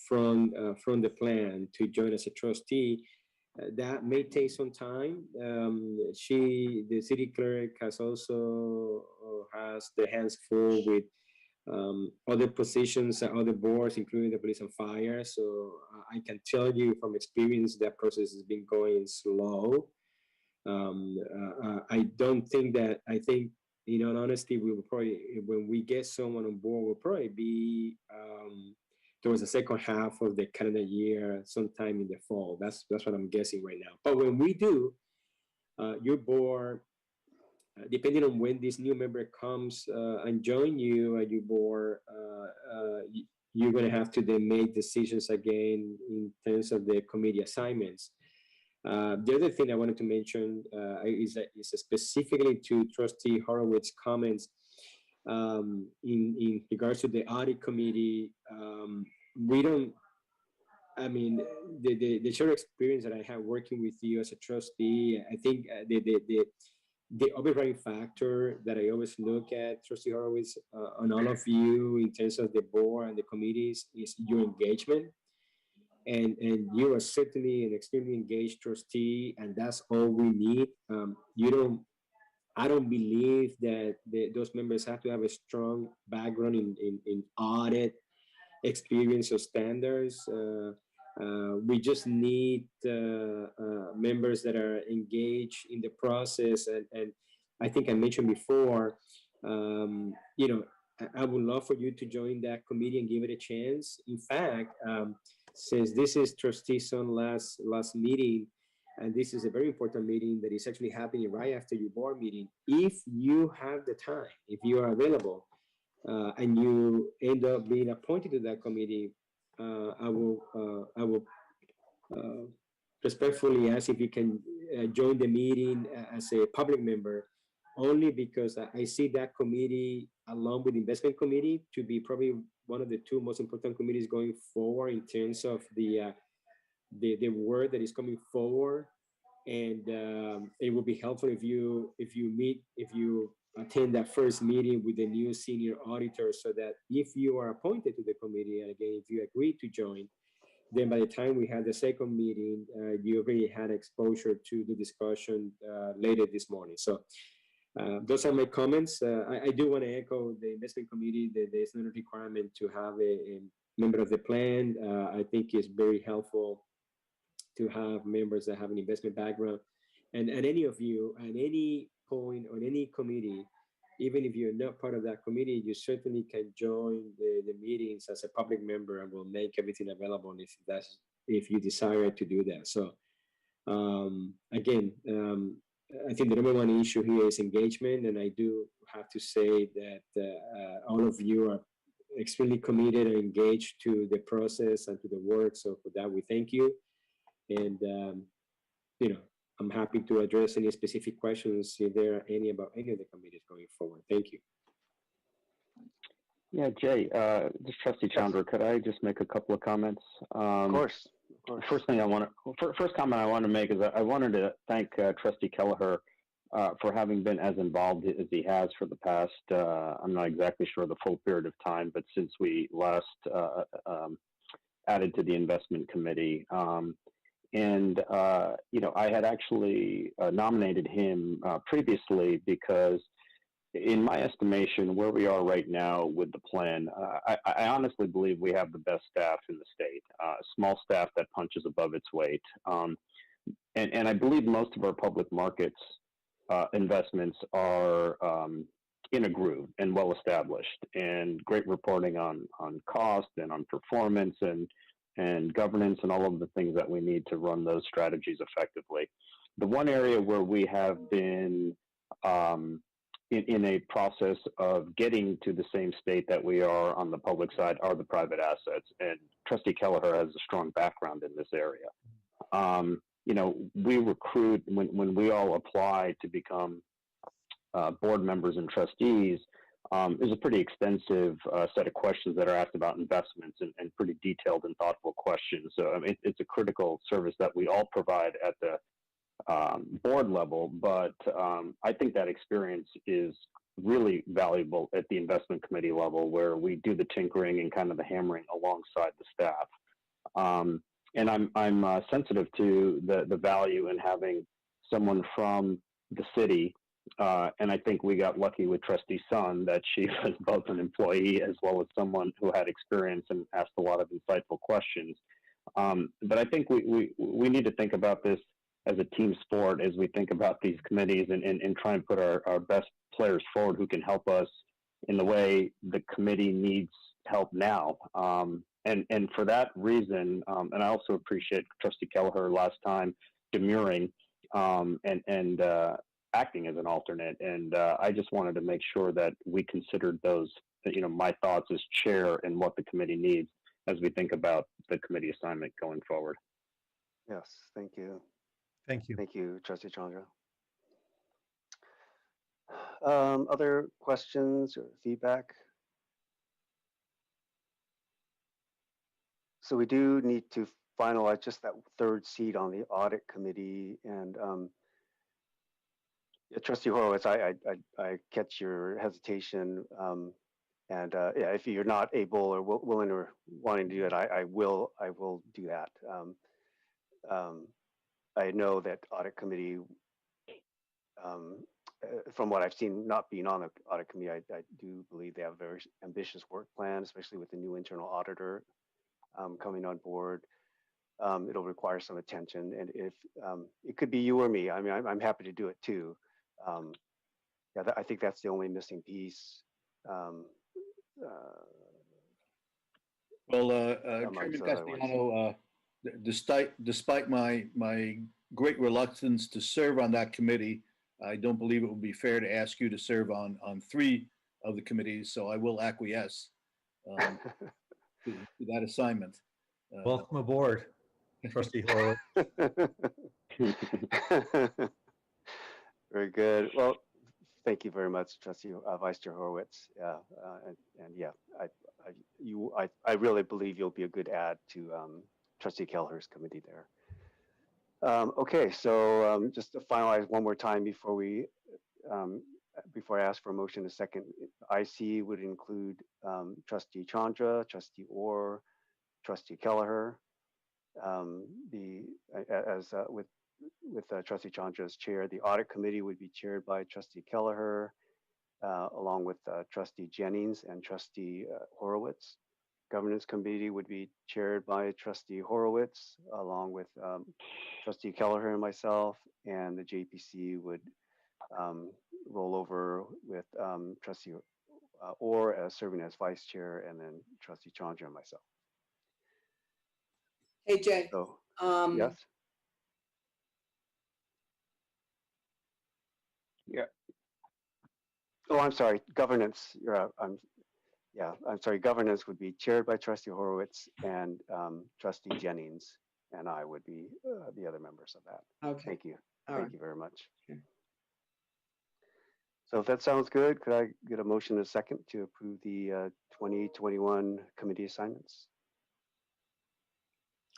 from the plan to join as a trustee. That may take some time. The city clerk has also has the hands full with other positions and other boards, including the police and fire. So I can tell you from experience that process has been going slow. I don't think that, I think, in all honesty, we will probably, when we get someone on board, will probably be towards the second half of the calendar year, sometime in the fall. That's what I'm guessing right now. But when we do, your board, depending on when this new member comes and join you at your board, you're going to have to then make decisions again in terms of the committee assignments. The other thing I wanted to mention is specifically to Trustee Horowitz's comments in regards to the audit committee. We don't, I mean, the short experience that I have working with you as a trustee, I think the overriding factor that I always look at, Trustee Horowitz, on all of you in terms of the board and the committees is your engagement. And you are certainly an extremely engaged trustee, and that's all we need. I don't believe that those members have to have a strong background in audit experience or standards. We just need members that are engaged in the process. And I think I mentioned before, I would love for you to join that committee and give it a chance. In fact, since this is Trustee Sun's last meeting, and this is a very important meeting that is actually happening right after your board meeting, if you have the time, if you are available, and you end up being appointed to that committee, I will respectfully ask if you can join the meeting as a public member, only because I see that committee along with the investment committee to be probably one of the two most important committees going forward in terms of the work that is coming forward. And it would be helpful if you attend that first meeting with the new senior auditor, so that if you are appointed to the committee, and again, if you agree to join, then by the time we have the second meeting, you already had exposure to the discussion later this morning. So those are my comments. I do want to echo the investment committee that there's no requirement to have a member of the plan. I think it's very helpful to have members that have an investment background. And any of you, at any point on any committee, even if you're not part of that committee, you certainly can join the meetings as a public member, and we'll make everything available if you desire to do that. So again, I think the number one issue here is engagement, and I do have to say that all of you are extremely committed and engaged to the process and to the work. So for that, we thank you. And I'm happy to address any specific questions if there are any about any of the committees going forward. Thank you. Yeah, Jay, this Trustee Chandra, could I just make a couple of comments? Of course. First comment I want to make is I wanted to thank Trustee Kelleher for having been as involved as he has for the past, I'm not exactly sure the full period of time, but since we last added to the investment committee. I had actually nominated him previously because in my estimation, where we are right now with the plan, I honestly believe we have the best staff in the state, a small staff that punches above its weight. And I believe most of our public markets investments are in a groove and well established, and great reporting on cost and on performance and governance and all of the things that we need to run those strategies effectively. The one area where we have been in a process of getting to the same state that we are on the public side are the private assets, and Trustee Kelleher has a strong background in this area. You know, we recruit when we all apply to become board members and trustees. There's a pretty extensive set of questions that are asked about investments and pretty detailed and thoughtful questions. So I mean, it's a critical service that we all provide at the board level, but I think that experience is really valuable at the investment committee level, where we do the tinkering and kind of the hammering alongside the staff. And I'm sensitive to the value in having someone from the city. And I think we got lucky with Trustee Sun that she was both an employee as well as someone who had experience and asked a lot of insightful questions. But I think we need to think about this as a team sport as we think about these committees and try and put our best players forward who can help us in the way the committee needs help now. And for that reason, and I also appreciate Trustee Kelleher last time demurring and acting as an alternate. And I just wanted to make sure that we considered those, you know, my thoughts as chair and what the committee needs as we think about the committee assignment going forward. Yes, thank you. Thank you. Thank you, Trustee Chandra. Other questions or feedback? So we do need to finalize just that third seat on the audit committee. And Trustee Horowitz, I catch your hesitation. And yeah, if you're not able or willing or wanting to do it, I will do that. I know that audit committee, from what I've seen, not being on the audit committee, I do believe they have a very ambitious work plan, especially with the new internal auditor coming on board. It'll require some attention, and if it could be you or me, I mean, I'm happy to do it too. Yeah, I think that's the only missing piece. Chairman Castellano, despite my great reluctance to serve on that committee, I don't believe it would be fair to ask you to serve on 3 of the committees, so I will acquiesce to that assignment. Welcome aboard, Trustee Horowitz. Very good. Well, thank you very much, Trustee Vice Chair Horowitz. And yeah, I really believe you'll be a good add to Trustee Kelleher's committee there. Okay, so just to finalize one more time before I ask for a motion a second, IC would include Trustee Chandra, Trustee Orr, Trustee Kelleher. With Trustee Chandra as chair, the audit committee would be chaired by Trustee Kelleher, along with Trustee Jennings and Trustee Horowitz. Governance committee would be chaired by Trustee Horowitz, along with Trustee Kelleher and myself, and the JPC would roll over with Trustee Orr as serving as vice chair, and then Trustee Chandra and myself. Hey, Jay. So, yes. Yeah. Oh, I'm sorry. Governance. I'm sorry. Governance would be chaired by Trustee Horowitz and Trustee Jennings, and I would be the other members of that. Okay. Thank you. All Thank right. you very much. Okay. So if that sounds good, could I get a motion in a second to approve the 2021 committee assignments?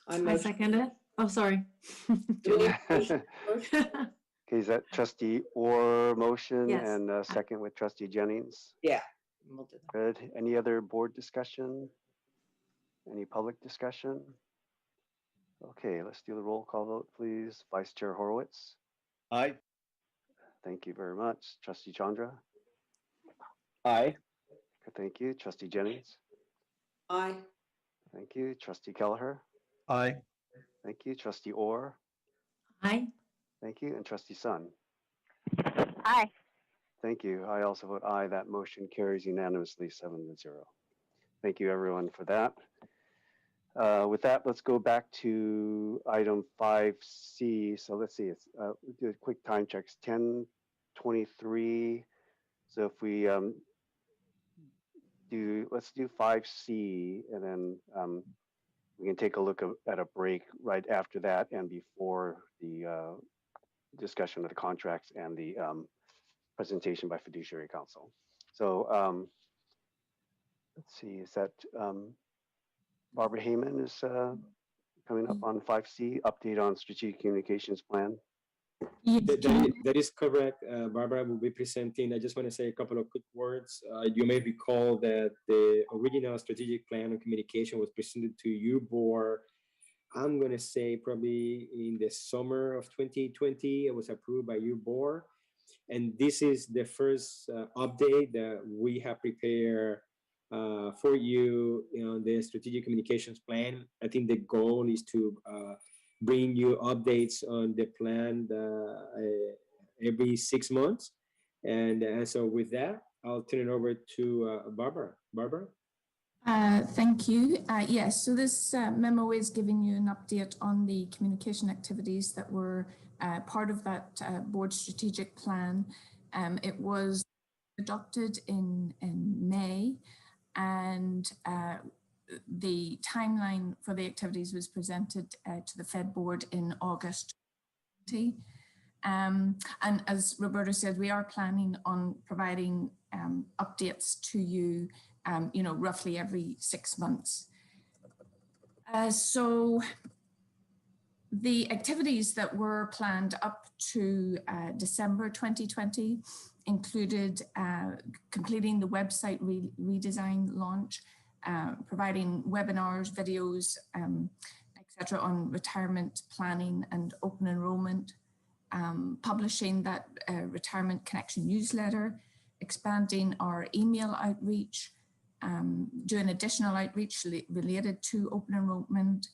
I second it. Oh, sorry. Okay, is that Trustee Orr motion? Yes. And a second with Trustee Jennings? Yeah, we'll do that. Good. Any other board discussion? Any public discussion? Okay, let's do the roll call vote, please. Vice Chair Horowitz? Aye. Thank you very much. Trustee Chandra? Aye. Thank you. Trustee Jennings. Aye. Thank you. Trustee Kelleher. Aye. Thank you. Trustee Orr. Aye. Thank you. And Trustee Sun. Aye. Thank you. I also vote aye. That motion carries unanimously 7-0. Thank you, everyone, for that. With that, let's go back to item 5C. So let's see, it's we'll do a quick time checks. 10:23. So if we let's do 5C, and then we can take a look at a break right after that and before the discussion of the contracts and the presentation by Fiduciary Council. So let's see, is that Barbara Heyman is coming up on 5C, update on strategic communications plan. That is correct. Barbara will be presenting. I just want to say a couple of quick words. You may recall that the original strategic plan on communication was presented to you board. I'm going to say probably in the summer of 2020. It was approved by your board. And this is the first update that we have prepared for you on the strategic communications plan. I think the goal is to bring you updates on the plan every 6 months. And so with that, I'll turn it over to Barbara. Barbara? Thank you. Yes, so this memo is giving you an update on the communication activities that were part of that board strategic plan. It was adopted in May, and the timeline for the activities was presented to the FED board in August 2020. And as Roberto said, we are planning on providing updates to you, roughly every 6 months. So the activities that were planned up to December 2020 included completing the website redesign launch, providing webinars, videos, etc. on retirement planning and open enrollment, publishing that retirement connection newsletter, expanding our email outreach, doing additional outreach related to open enrollment,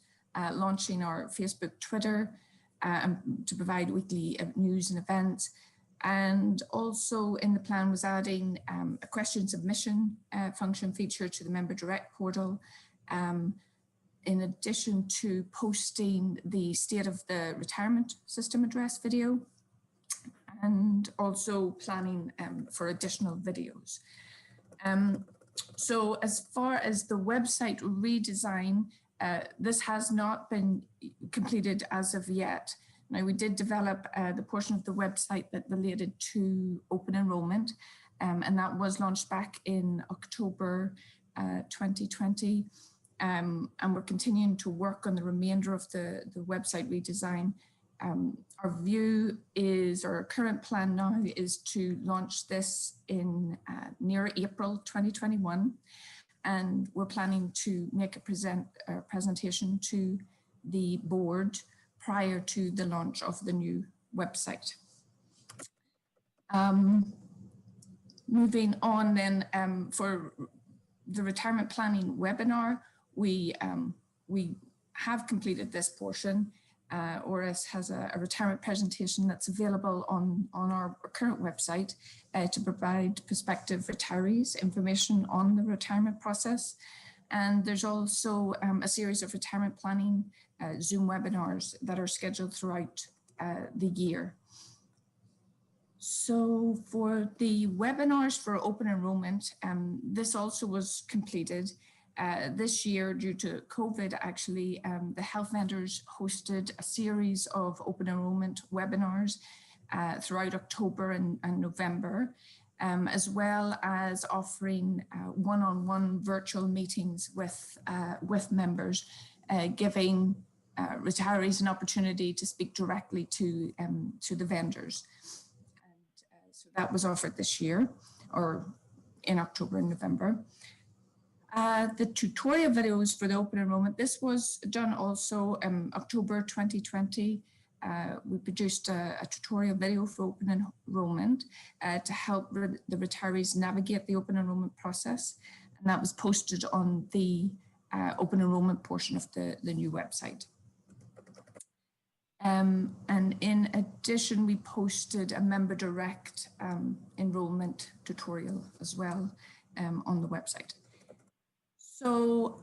launching our Facebook, Twitter, to provide weekly news and events. And also in the plan was adding a question submission function feature to the member direct portal, in addition to posting the state of the retirement system address video, and also planning for additional videos. So as far as the website redesign, this has not been completed as of yet. Now, we did develop the portion of the website that related to open enrollment, and that was launched back in October 2020. And we're continuing to work on the remainder of the website redesign. Our view is, or our current plan now is to launch this in near April 2021. And we're planning to make a presentation to the board prior to the launch of the new website. Moving on then, for the retirement planning webinar, we have completed this portion. ORIS has a retirement presentation that's available on our current website to provide prospective retirees information on the retirement process. And there's also a series of retirement planning Zoom webinars that are scheduled throughout the year. So for the webinars for open enrollment, this also was completed. This year, due to COVID, actually, the health vendors hosted a series of open enrollment webinars throughout October and November, as well as offering one-on-one virtual meetings with members, giving retirees an opportunity to speak directly to the vendors. And so that was offered this year, or in October and November. The tutorial videos for the open enrollment, this was done also October 2020. we produced a tutorial video for open enrollment to help the retirees navigate the open enrollment process. And that was posted on the open enrollment portion of the new website. And in addition, we posted a member direct enrollment tutorial as well on the website. So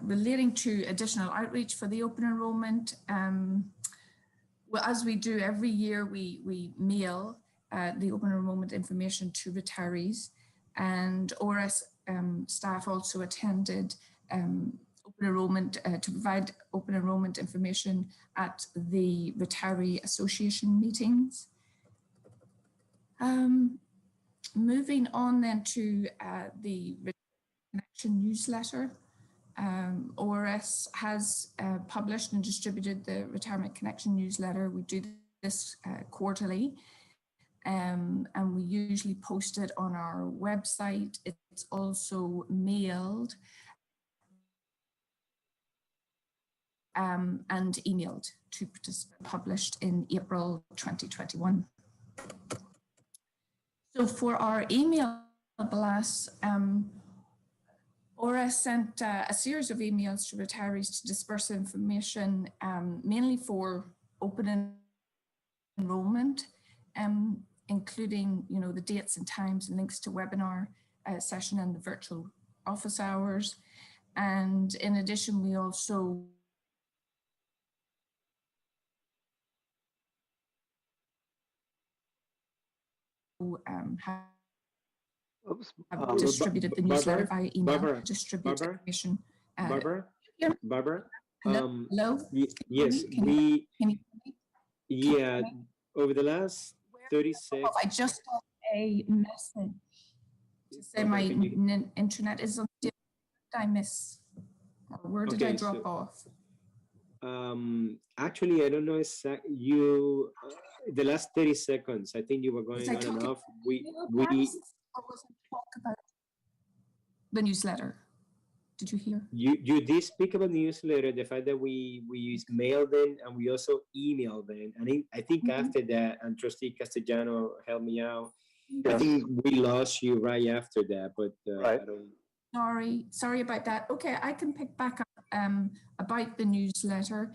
relating to additional outreach for the open enrollment, well, as we do every year, we mail the open enrollment information to retirees, and ORS staff also attended open enrollment to provide open enrollment information at the Retiree Association meetings. Moving on then to the Connection newsletter. ORS has published and distributed the Retirement Connection newsletter. We do this quarterly, and we usually post it on our website. It's also mailed and emailed to participants, published in April 2021. So for our email blasts, ORS sent a series of emails to retirees to disperse information, mainly for open enrollment, including, you know, the dates and times and links to webinar session and the virtual office hours. And in addition, we also have distributed the newsletter via email, distribute information. Barbara? Hello? Yes, yeah, over the last 30 seconds. I just got a message to say my internet is on. Did I miss? Or where did I drop off? Actually, I don't know exactly. You, the last 30 seconds, I think you were going on and off. Or was it talk about the newsletter? Did you hear? You did speak about the newsletter, the fact that we mailed them and we also emailed them. And I think after that, and Trustee Castellano helped me out, I think we lost you right after that, but I don't. Sorry about that. Okay, I can pick back up about the newsletter.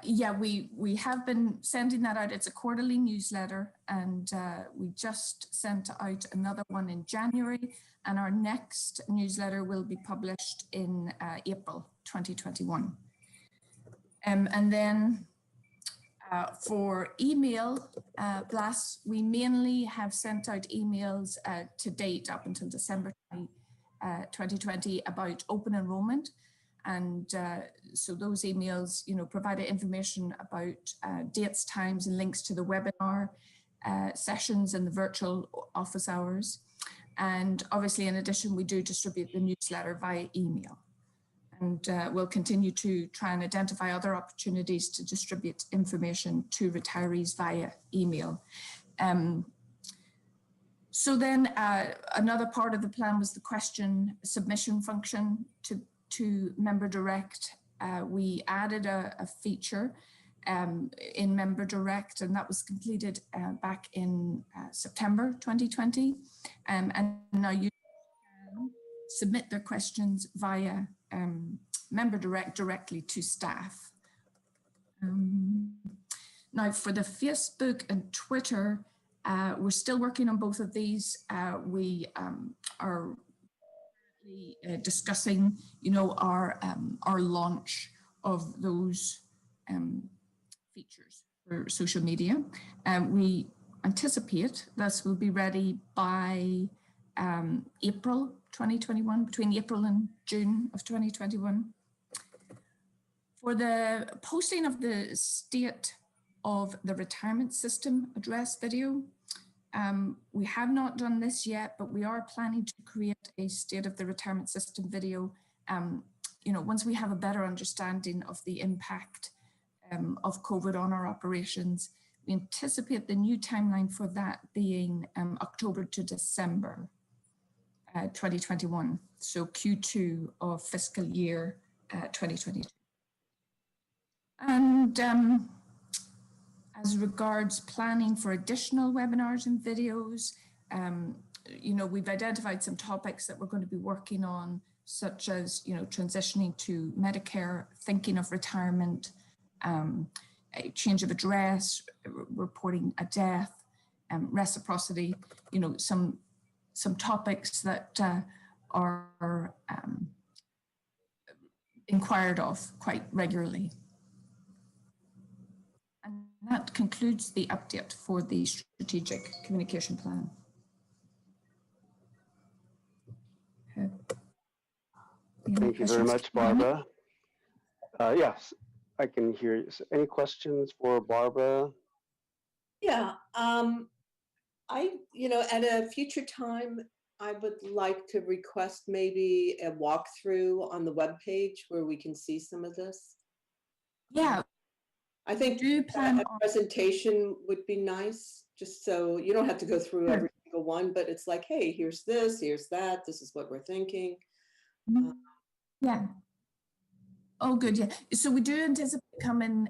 Yeah, we have been sending that out. It's a quarterly newsletter, and we just sent out another one in January, and our next newsletter will be published in April 2021. And then for email blasts, we mainly have sent out emails to date up until December 2020 about open enrollment. And so those emails, you know, provided information about dates, times, and links to the webinar sessions and the virtual office hours. And obviously, in addition, we do distribute the newsletter via email. And we'll continue to try and identify other opportunities to distribute information to retirees via email. So then another part of the plan was the question submission function to Member Direct. We added a feature in Member Direct, and that was completed back in September 2020. And now you can submit their questions via Member Direct directly to staff. Now for the Facebook and Twitter, we're still working on both of these. We are discussing, you know, our launch of those features for social media. We anticipate this will be ready by April 2021, between April and June of 2021. For the posting of the State of the Retirement System address video, we have not done this yet, but we are planning to create a State of the Retirement System video, you know, once we have a better understanding of the impact of COVID on our operations. We anticipate the new timeline for that being October to December 2021, so Q2 of fiscal year 2022. And as regards planning for additional webinars and videos, you know, we've identified some topics that we're going to be working on, such as, you know, transitioning to Medicare, thinking of retirement, a change of address, reporting a death, reciprocity, you know, some topics that are inquired of quite regularly. And that concludes the update for the strategic communication plan. Thank you very much, Barbara. Yes, I can hear you. So any questions for Barbara? Yeah, you know, at a future time, I would like to request maybe a walkthrough on the webpage where we can see some of this. Yeah. I think a presentation would be nice, just so you don't have to go through every single one, but it's like, hey, here's this, here's that, this is what we're thinking. Yeah. Oh, good. Yeah. So we do anticipate coming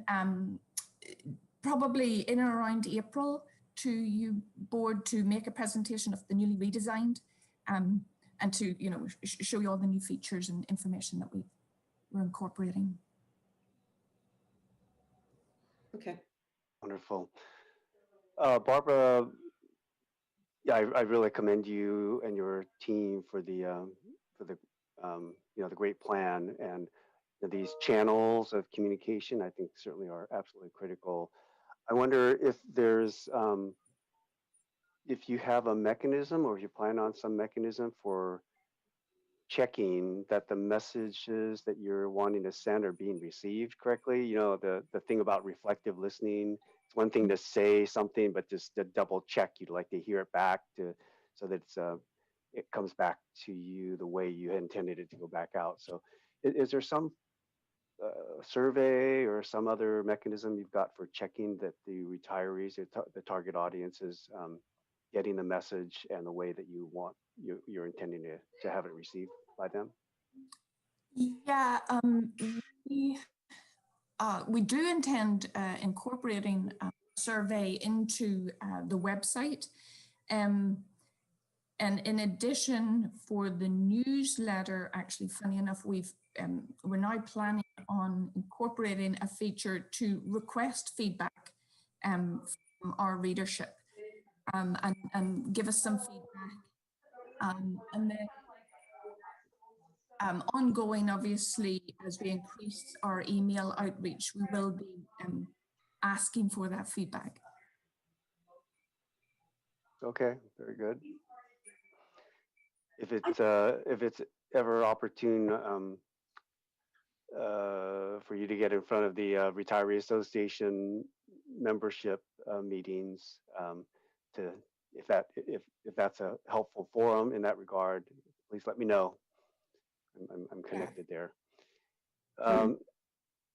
probably in and around April to you board to make a presentation of the newly redesigned and to, you know, show you all the new features and information that we're incorporating. Okay. Wonderful. Barbara, yeah, I really commend you and your team for the you know, the great plan, and these channels of communication, I think certainly are absolutely critical. I wonder if there's if you have a mechanism, or if you plan on some mechanism for checking that the messages that you're wanting to send are being received correctly. You know, the thing about reflective listening, it's one thing to say something, but just to double check, you'd like to hear it back so that it comes back to you the way you intended it to go back out. So is there some survey or some other mechanism you've got for checking that the retirees, the target audience, is getting the message and the way that you want, you're intending to have it received by them? Yeah, we do intend incorporating a survey into the website. And in addition, for the newsletter, actually, funny enough, we're now planning on incorporating a feature to request feedback from our readership and give us some feedback. And then ongoing, obviously, as we increase our email outreach, we will be asking for that feedback. Okay, very good. If it's ever opportune for you to get in front of the Retiree Association membership meetings, if that's a helpful forum in that regard, please let me know. I'm connected there.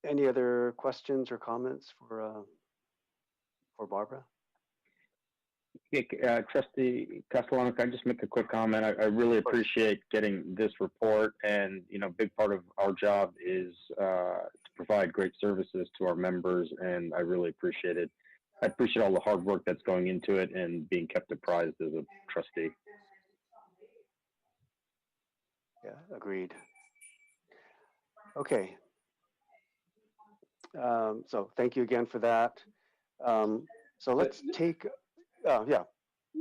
Any other questions or comments for Barbara? Yeah, Trustee Castellano, can I just make a quick comment? I really appreciate getting this report, and you know, a big part of our job is to provide great services to our members, and I really appreciate it. I appreciate all the hard work that's going into it and being kept apprised as a trustee. Yeah, agreed. Okay. So thank you again for that. So let's take, yeah.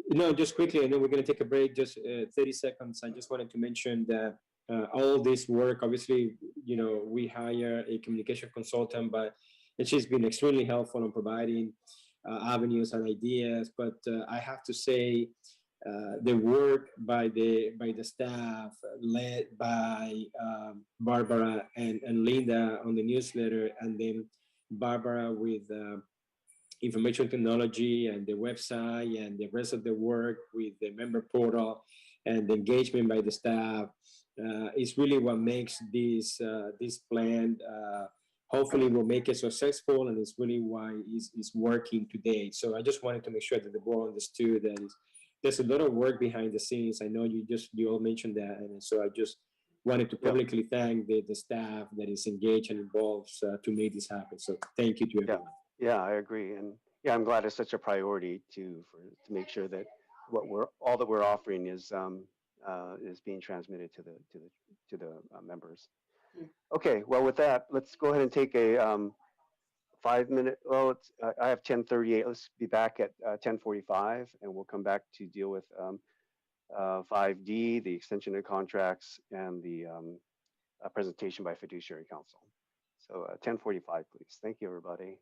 No, just quickly, and then we're going to take a break, just 30 seconds. I just wanted to mention that all this work, obviously, you know, we hire a communication consultant, but she's been extremely helpful in providing avenues and ideas. But I have to say, the work by the staff led by Barbara and Linda on the newsletter, and then Barbara with information technology and the website, and the rest of the work with the member portal and the engagement by the staff is really what makes this plan hopefully will make it successful, and it's really why it's working today. So I just wanted to make sure that the board understood that there's a lot of work behind the scenes. I know you all mentioned that, and so I just wanted to publicly thank the staff that is engaged and involved to make this happen. So thank you to everyone. Yeah, I agree. And yeah, I'm glad it's such a priority to make sure that all that we're offering is being transmitted to the members. Okay, well, with that, let's go ahead and take a 5-minute. Well, I have 10:38. Let's be back at 10:45, and we'll come back to deal with 5D, the extension of contracts, and the presentation by Fiduciary Council. So 10:45, please. Thank you, everybody.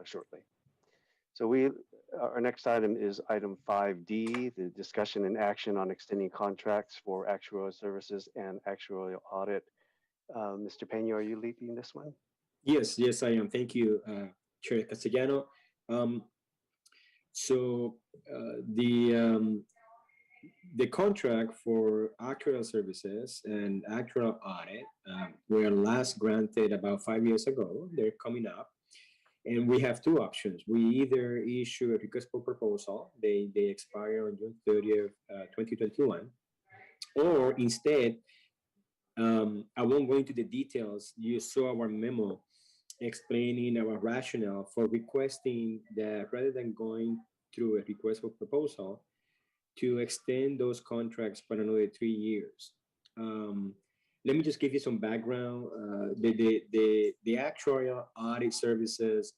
shortly. So our next item is item 5D, the discussion and action on extending contracts for actuarial services and actuarial audit. Mr. Peña, are you leading this one? Yes, I am. Thank you, Chair Castellano. So the contract for actuarial services and actuarial audit were last granted about 5 years ago. They're coming up. And we have two options. We either issue a request for proposal, they expire on June 30th, 2021, or instead, I won't go into the details. You saw our memo explaining our rationale for requesting that rather than going through a request for proposal, to extend those contracts for another 3 years. Let me just give you some background. The actuarial audit services,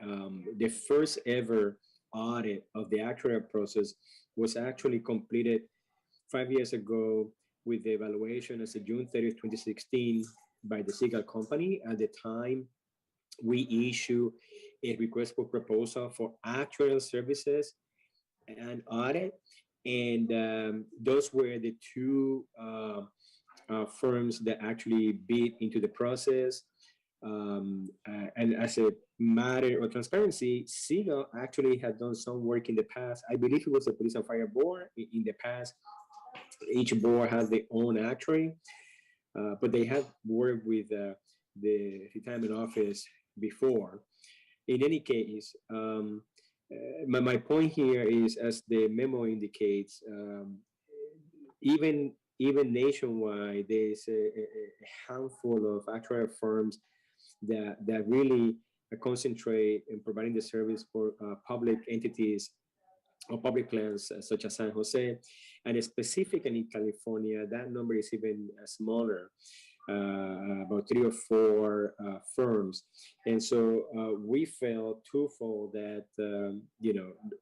the first ever audit of the actuarial process was actually completed 5 years ago with the evaluation as of June 30th, 2016 by the Seagull Company. At the time, we issued a request for proposal for actuarial services and audit. And those were the two firms that actually bid into the process. And as a matter of transparency, Seagull actually had done some work in the past. I believe it was the Police and Fire Board in the past. Each board has their own actuary, but they have worked with the retirement office before. In any case, my point here is, as the memo indicates, even nationwide, there's a handful of actuarial firms that really concentrate in providing the service for public entities or public plans such as San Jose, and specifically in California, that number is even smaller, about 3 or 4 firms. And so we felt twofold that,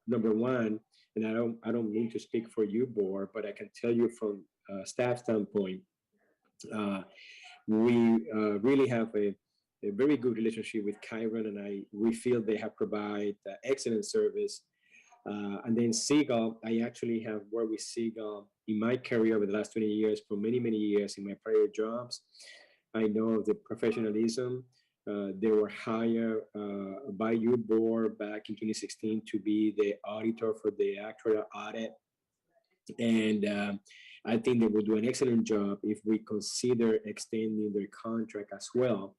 number one, and I don't mean to speak for you, board, but I can tell you from a staff standpoint, we really have a very good relationship with Chiron, and we feel they have provided excellent service. And then Seagull, I actually have worked with Seagull in my career over the last 20 years, for many, many years in my prior jobs. I know of the professionalism. They were hired by your board back in 2016 to be the auditor for the actuarial audit. And I think they will do an excellent job if we consider extending their contract as well.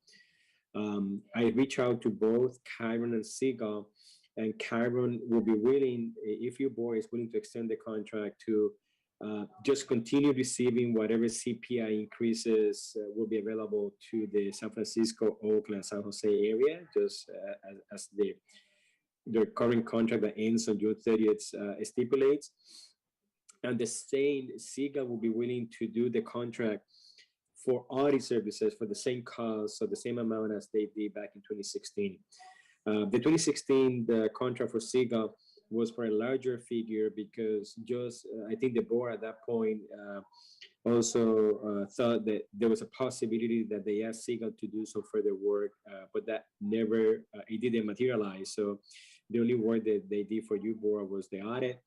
I reach out to both Chiron and Seagull, and Chiron will be willing, if your board is willing to extend the contract, to just continue receiving whatever CPI increases will be available to the San Francisco, Oakland, San Jose area, just as their current contract that ends on June 30th stipulates. And the same, Seagull will be willing to do the contract for audit services for the same cost, so the same amount as they did back in 2016. The 2016 contract for Seagull was for a larger figure because I think the board at that point also thought that there was a possibility that they asked Seagull to do some further work, but that never, it didn't materialize. So the only work that they did for you board was the audit.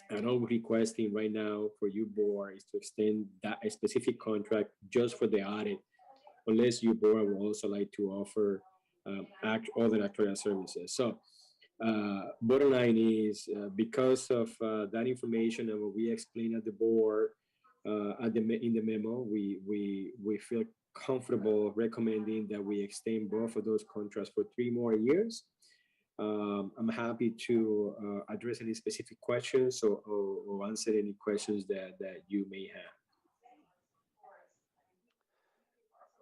And all we're requesting right now for you board is to extend that specific contract just for the audit, unless you board would also like to offer other actuarial services. So bottom line is, because of that information and what we explained at the board in the memo, we feel comfortable recommending that we extend both of those contracts for 3 more years. I'm happy to address any specific questions or answer any questions that you may have.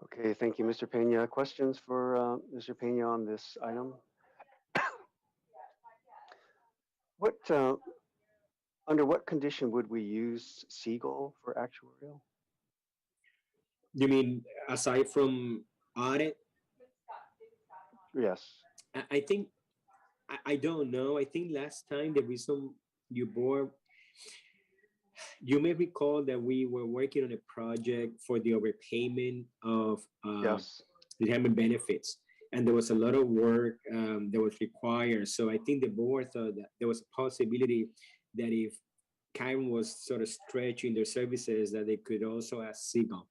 Okay, thank you, Mr. Peña. Questions for Mr. Peña on this item? Under what condition would we use Seagull for actuarial? You mean aside from audit? Yes. I think, I don't know. I think last time the reason you board, you may recall that we were working on a project for the overpayment of Yes. retirement benefits. and there was a lot of work that was required. So I think the board thought that there was a possibility that if Chiron was sort of stretching their services, that they could also ask Siegel.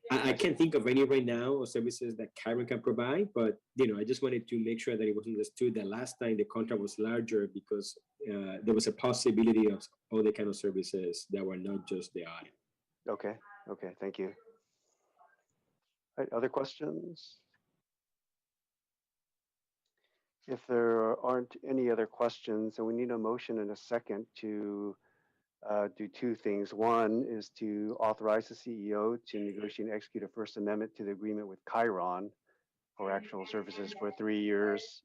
I can't think of any right now or services that Chiron can provide, but I just wanted to make sure that it was understood that last time the contract was larger because there was a possibility of all the kind of services that were not just the audit. Okay, thank you. All right, other questions? If there aren't any other questions, then we need a motion and a second to do two things. One is to authorize the CEO to negotiate and execute a First Amendment to the agreement with Chiron for actual services for 3 years,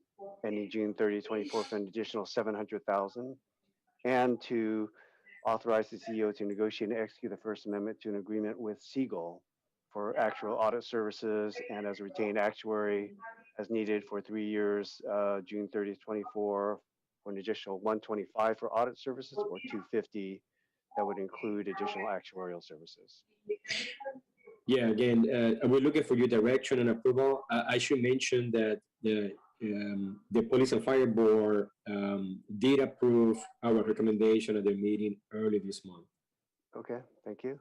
ending June 30, 2024, for an additional $700,000, and to authorize the CEO to negotiate and execute the First Amendment to an agreement with Siegel for actual audit services and as a retained actuary as needed for 3 years, June 30th, 24, for an additional $125 for audit services, or $250 that would include additional actuarial services. Yeah, again, we're looking for your direction and approval. I should mention that the Police and Fire Board did approve our recommendation at their meeting early this month. Okay, thank you.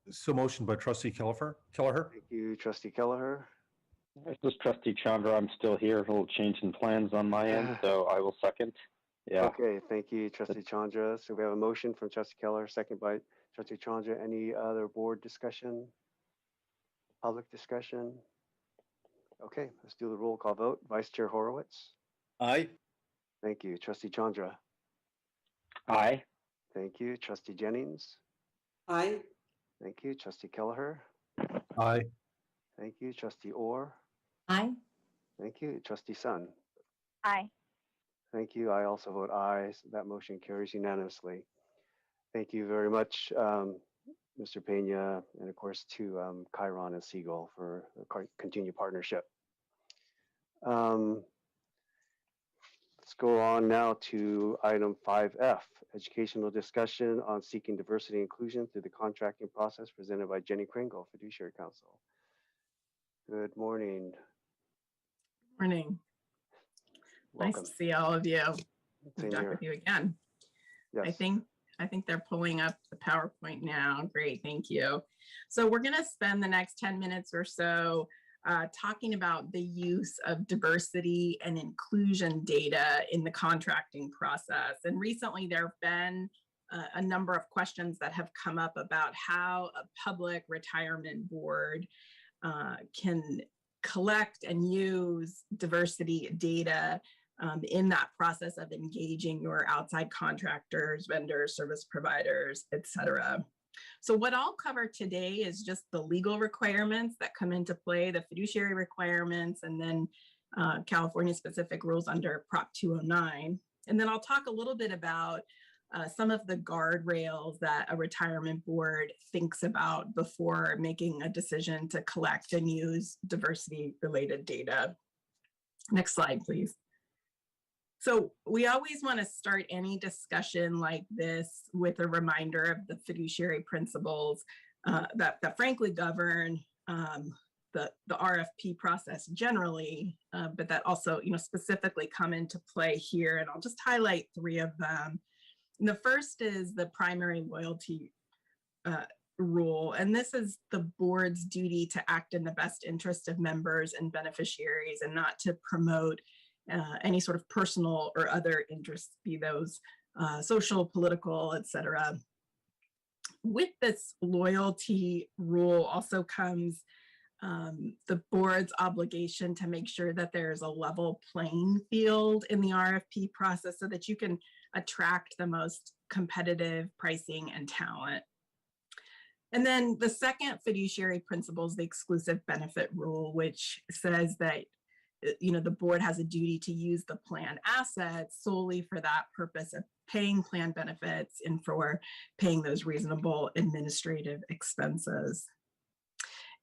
So motion by Trustee Kelleher. Thank you, Trustee Kelleher. This is Trustee Chandra. I'm still here. A little change in plans on my end, so I will second. Yeah. Okay, thank you, Trustee Chandra. So we have a motion from Trustee Kelleher, second by Trustee Chandra. Any other board discussion? Public discussion? Okay, let's do the roll call vote. Vice Chair Horowitz. Aye. Thank you. Trustee Chandra. Aye. Thank you. Trustee Jennings. Aye. Thank you. Trustee Kelleher. Aye. Thank you. Trustee Orr. Aye. Thank you. Trustee Sun. Aye. Thank you. I also vote aye. So that motion carries unanimously. Thank you very much, Mr. Pena, and of course to Chiron and Siegel for the continued partnership. Let's go on now to item 5F, educational discussion on seeking diversity and inclusion through the contracting process, presented by Jenny Kringle, Fiduciary Council. Good morning. Morning. Welcome. Nice to see all of you. Same Back here. with you again. Yes. I think they're pulling up the PowerPoint now. Great, thank you. So we're going to spend the next 10 minutes or so talking about the use of diversity and inclusion data in the contracting process. And recently there have been a number of questions that have come up about how a public retirement board can collect and use diversity data in that process of engaging your outside contractors, vendors, service providers, etc. So what I'll cover today is just the legal requirements that come into play, the fiduciary requirements, and then California specific rules under Prop 209. And then I'll talk a little bit about some of the guardrails that a retirement board thinks about before making a decision to collect and use diversity related data. Next slide, please. So we always want to start any discussion like this with a reminder of the fiduciary principles that frankly govern the RFP process generally, but that also specifically come into play here. And I'll just highlight 3 of them. And the first is the primary loyalty rule. And this is the board's duty to act in the best interest of members and beneficiaries and not to promote any sort of personal or other interests, be those social, political, etc. With this loyalty rule also comes the board's obligation to make sure that there's a level playing field in the RFP process so that you can attract the most competitive pricing and talent. And then the second fiduciary principle is the exclusive benefit rule, which says that the board has a duty to use the plan assets solely for that purpose of paying plan benefits and for paying those reasonable administrative expenses.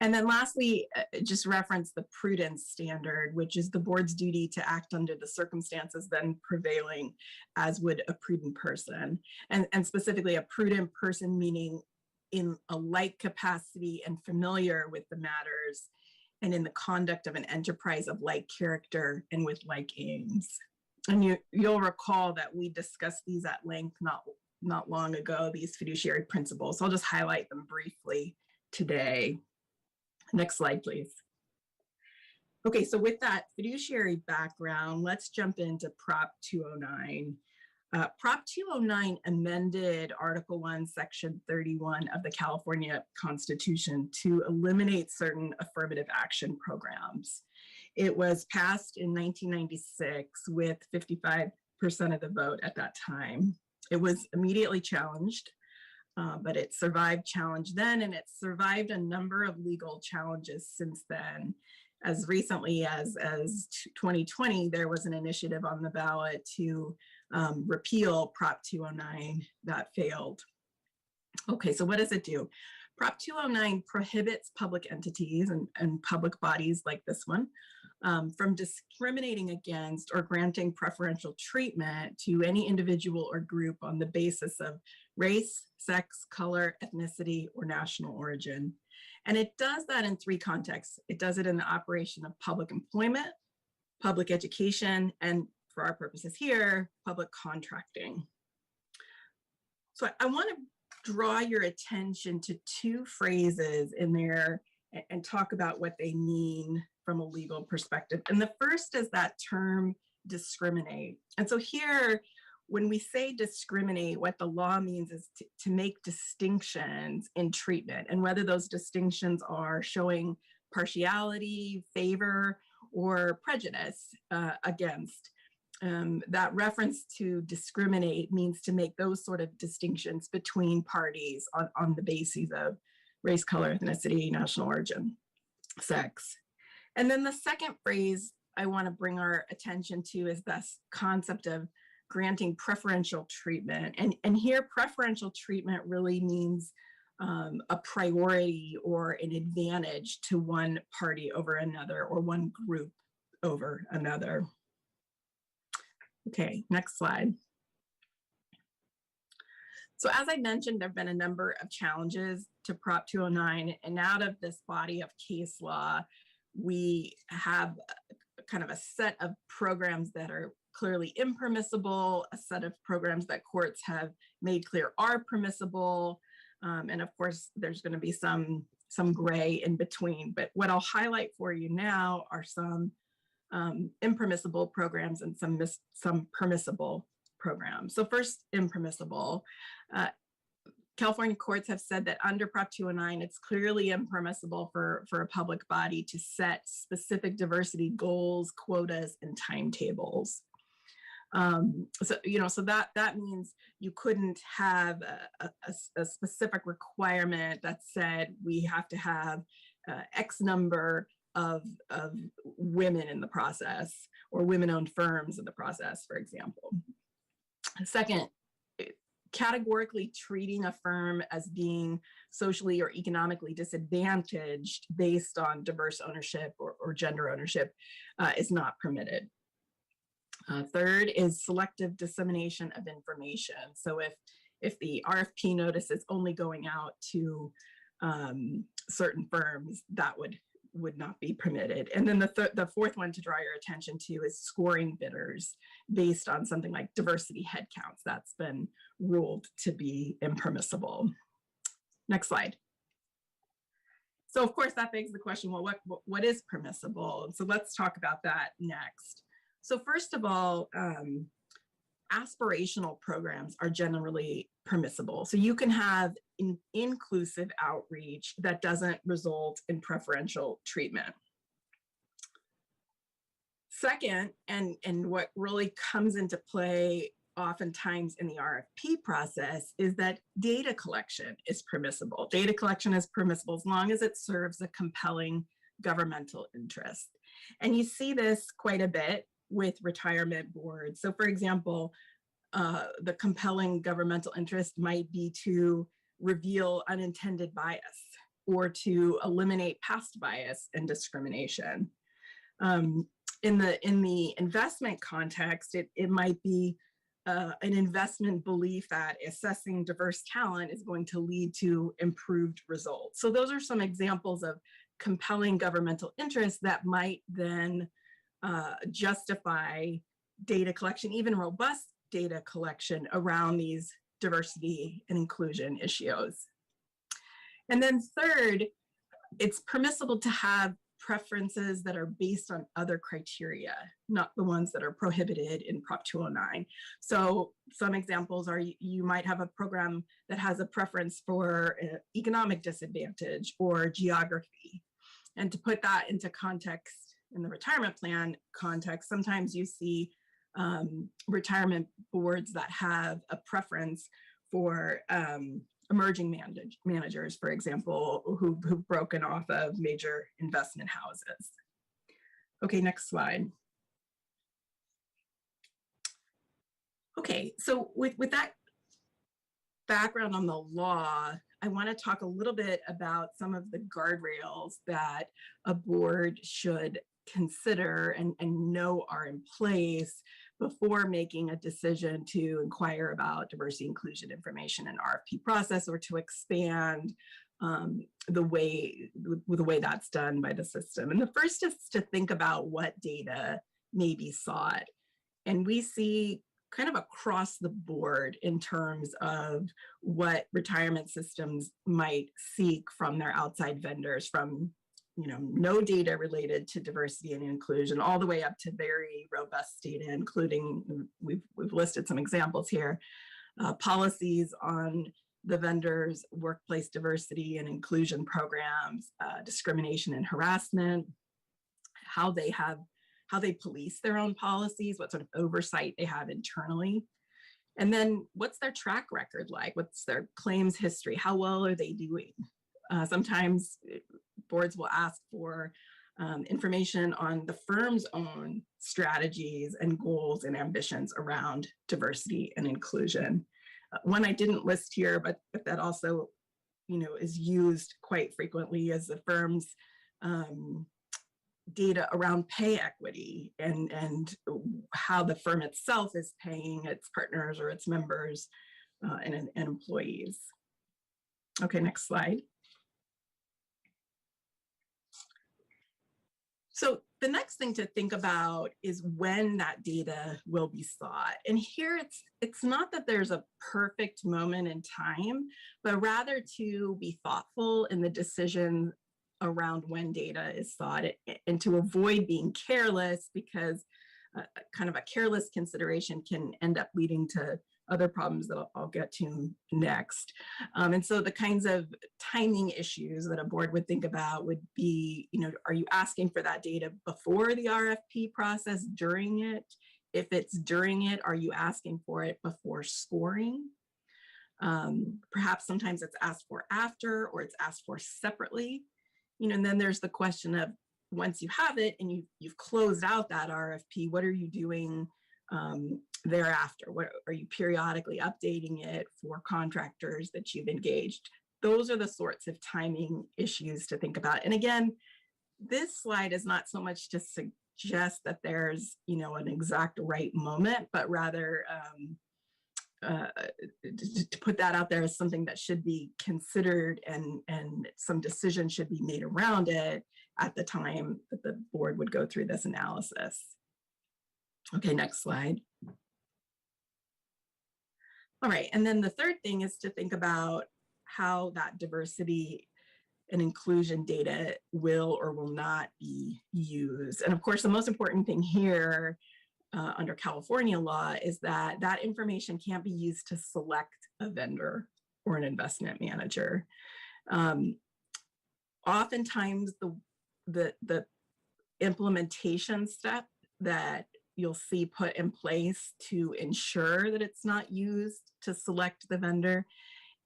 And then lastly, just reference the prudence standard, which is the board's duty to act under the circumstances then prevailing as would a prudent person. And specifically a prudent person meaning in a like capacity and familiar with the matters, and in the conduct of an enterprise of like character and with like aims. And you'll recall that we discussed these at length not long ago, these fiduciary principles. So I'll just highlight them briefly today. Next slide, please. Okay, so with that fiduciary background, let's jump into Prop 209. Prop 209 amended Article 1, Section 31 of the California Constitution to eliminate certain affirmative action programs. It was passed in 1996 with 55% of the vote at that time. It was immediately challenged, but it survived challenge then, and it survived a number of legal challenges since then. As recently as 2020, there was an initiative on the ballot to repeal Prop 209 that failed. Okay, so what does it do? Prop 209 prohibits public entities and public bodies like this one from discriminating against or granting preferential treatment to any individual or group on the basis of race, sex, color, ethnicity, or national origin. And it does that in three contexts. It does it in the operation of public employment, public education, and for our purposes here, public contracting. So I want to draw your attention to two phrases in there and talk about what they mean from a legal perspective. And the first is that term discriminate. And so here, when we say discriminate, what the law means is to make distinctions in treatment, and whether those distinctions are showing partiality, favor, or prejudice against. That reference to discriminate means to make those sort of distinctions between parties on the basis of race, color, ethnicity, national origin, sex. And then the second phrase I want to bring our attention to is this concept of granting preferential treatment. And here, preferential treatment really means a priority or an advantage to one party over another, or one group over another. Okay, next slide. So as I mentioned, there have been a number of challenges to Prop 209, and out of this body of case law, we have kind of a set of programs that are clearly impermissible, a set of programs that courts have made clear are permissible, and of course, there's going to be some gray in between. But what I'll highlight for you now are some impermissible programs and some permissible programs. So first, impermissible. California courts have said that under Prop 209, it's clearly impermissible for a public body to set specific diversity goals, quotas, and timetables. So that means you couldn't have a specific requirement that said we have to have X number of women in the process, or women-owned firms in the process, for example. Second, categorically treating a firm as being socially or economically disadvantaged based on diverse ownership or gender ownership is not permitted. Third is selective dissemination of information. So if the RFP notice is only going out to certain firms, that would not be permitted. And then the fourth one to draw your attention to is scoring bidders based on something like diversity headcounts. That's been ruled to be impermissible. Next slide. So of course that begs the question, well, what is permissible? So let's talk about that next. So first of all, aspirational programs are generally permissible. So you can have inclusive outreach that doesn't result in preferential treatment. Second, and what really comes into play oftentimes in the RFP process, is that data collection is permissible. Data collection is permissible as long as it serves a compelling governmental interest. And you see this quite a bit with retirement boards. So for example, the compelling governmental interest might be to reveal unintended bias or to eliminate past bias and discrimination. In the investment context, it might be an investment belief that assessing diverse talent is going to lead to improved results. So those are some examples of compelling governmental interests that might then justify data collection, even robust data collection around these diversity and inclusion issues. And then third, it's permissible to have preferences that are based on other criteria, not the ones that are prohibited in Prop 209. So some examples are you might have a program that has a preference for economic disadvantage or geography. And to put that into context, in the retirement plan context, sometimes you see retirement boards that have a preference for emerging managers, for example, who've broken off of major investment houses. Okay, next slide. Okay, so with that background on the law, I want to talk a little bit about some of the guardrails that a board should consider and know are in place before making a decision to inquire about diversity inclusion information in RFP process or to expand the way that's done by the system. And the first is to think about what data may be sought. And we see kind of across the board in terms of what retirement systems might seek from their outside vendors, from no data related to diversity and inclusion, all the way up to very robust data, including, we've listed some examples here, policies on the vendors' workplace diversity and inclusion programs, discrimination and harassment, how they police their own policies, what sort of oversight they have internally. And then what's their track record like? What's their claims history? How well are they doing? Sometimes boards will ask for information on the firm's own strategies and goals and ambitions around diversity and inclusion. One I didn't list here, but that also, is used quite frequently as the firm's data around pay equity and how the firm itself is paying its partners or its members and employees. Okay, next slide. So the next thing to think about is when that data will be sought. And here it's not that there's a perfect moment in time, but rather to be thoughtful in the decision around when data is sought and to avoid being careless, because kind of a careless consideration can end up leading to other problems that I'll get to next. And so the kinds of timing issues that a board would think about would be, are you asking for that data before the RFP process, during it? If it's during it, are you asking for it before scoring? Perhaps sometimes it's asked for after, or it's asked for separately. And then there's the question of, once you have it and you've closed out that RFP, what are you doing thereafter? What are you periodically updating it for contractors that you've engaged? Those are the sorts of timing issues to think about. And again, this slide is not so much to suggest that there's an exact right moment, but rather to put that out there as something that should be considered, and some decision should be made around it at the time that the board would go through this analysis. Okay, next slide. All right, and then the third thing is to think about how that diversity and inclusion data will or will not be used. And of course, the most important thing here under California law is that that information can't be used to select a vendor or an investment manager. Oftentimes, the implementation step that you'll see put in place to ensure that it's not used to select the vendor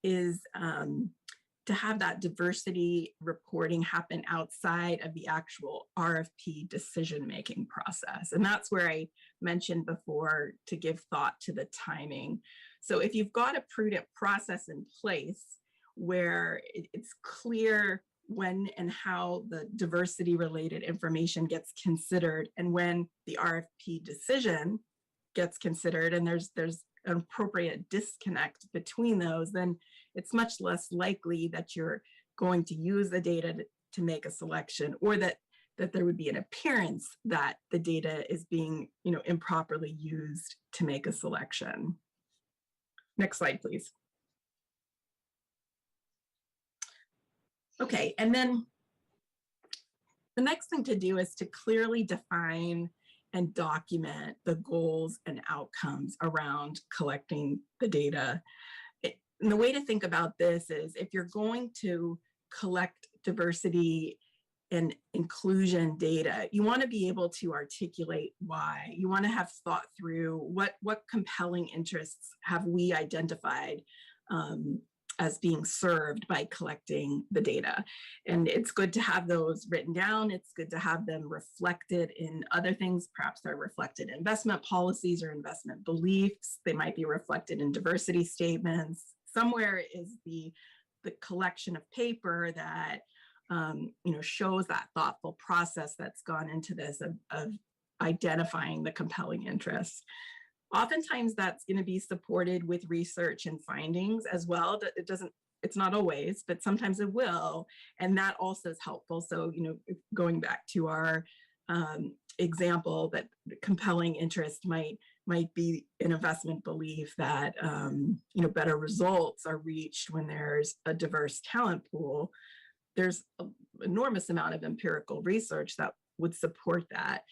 is to have that diversity reporting happen outside of the actual RFP decision-making process. And that's where I mentioned before to give thought to the timing. So if you've got a prudent process in place where it's clear when and how the diversity related information gets considered, and when the RFP decision gets considered, and there's an appropriate disconnect between those, then it's much less likely that you're going to use the data to make a selection, or that there would be an appearance that the data is being, improperly used to make a selection. Next slide, please. Okay, and then the next thing to do is to clearly define and document the goals and outcomes around collecting the data. And the way to think about this is, if you're going to collect diversity and inclusion data, you want to be able to articulate why. You want to have thought through what compelling interests have we identified as being served by collecting the data. And it's good to have those written down. It's good to have them reflected in other things. Perhaps they're reflected in investment policies or investment beliefs. They might be reflected in diversity statements. Somewhere is the collection of paper that shows that thoughtful process that's gone into this of identifying the compelling interests. Oftentimes that's going to be supported with research and findings as well. It's not always, but sometimes it will. And that also is helpful. So, going back to our example, that compelling interest might be an investment belief that, better results are reached when there's a diverse talent pool. There's an enormous amount of empirical research that would support that.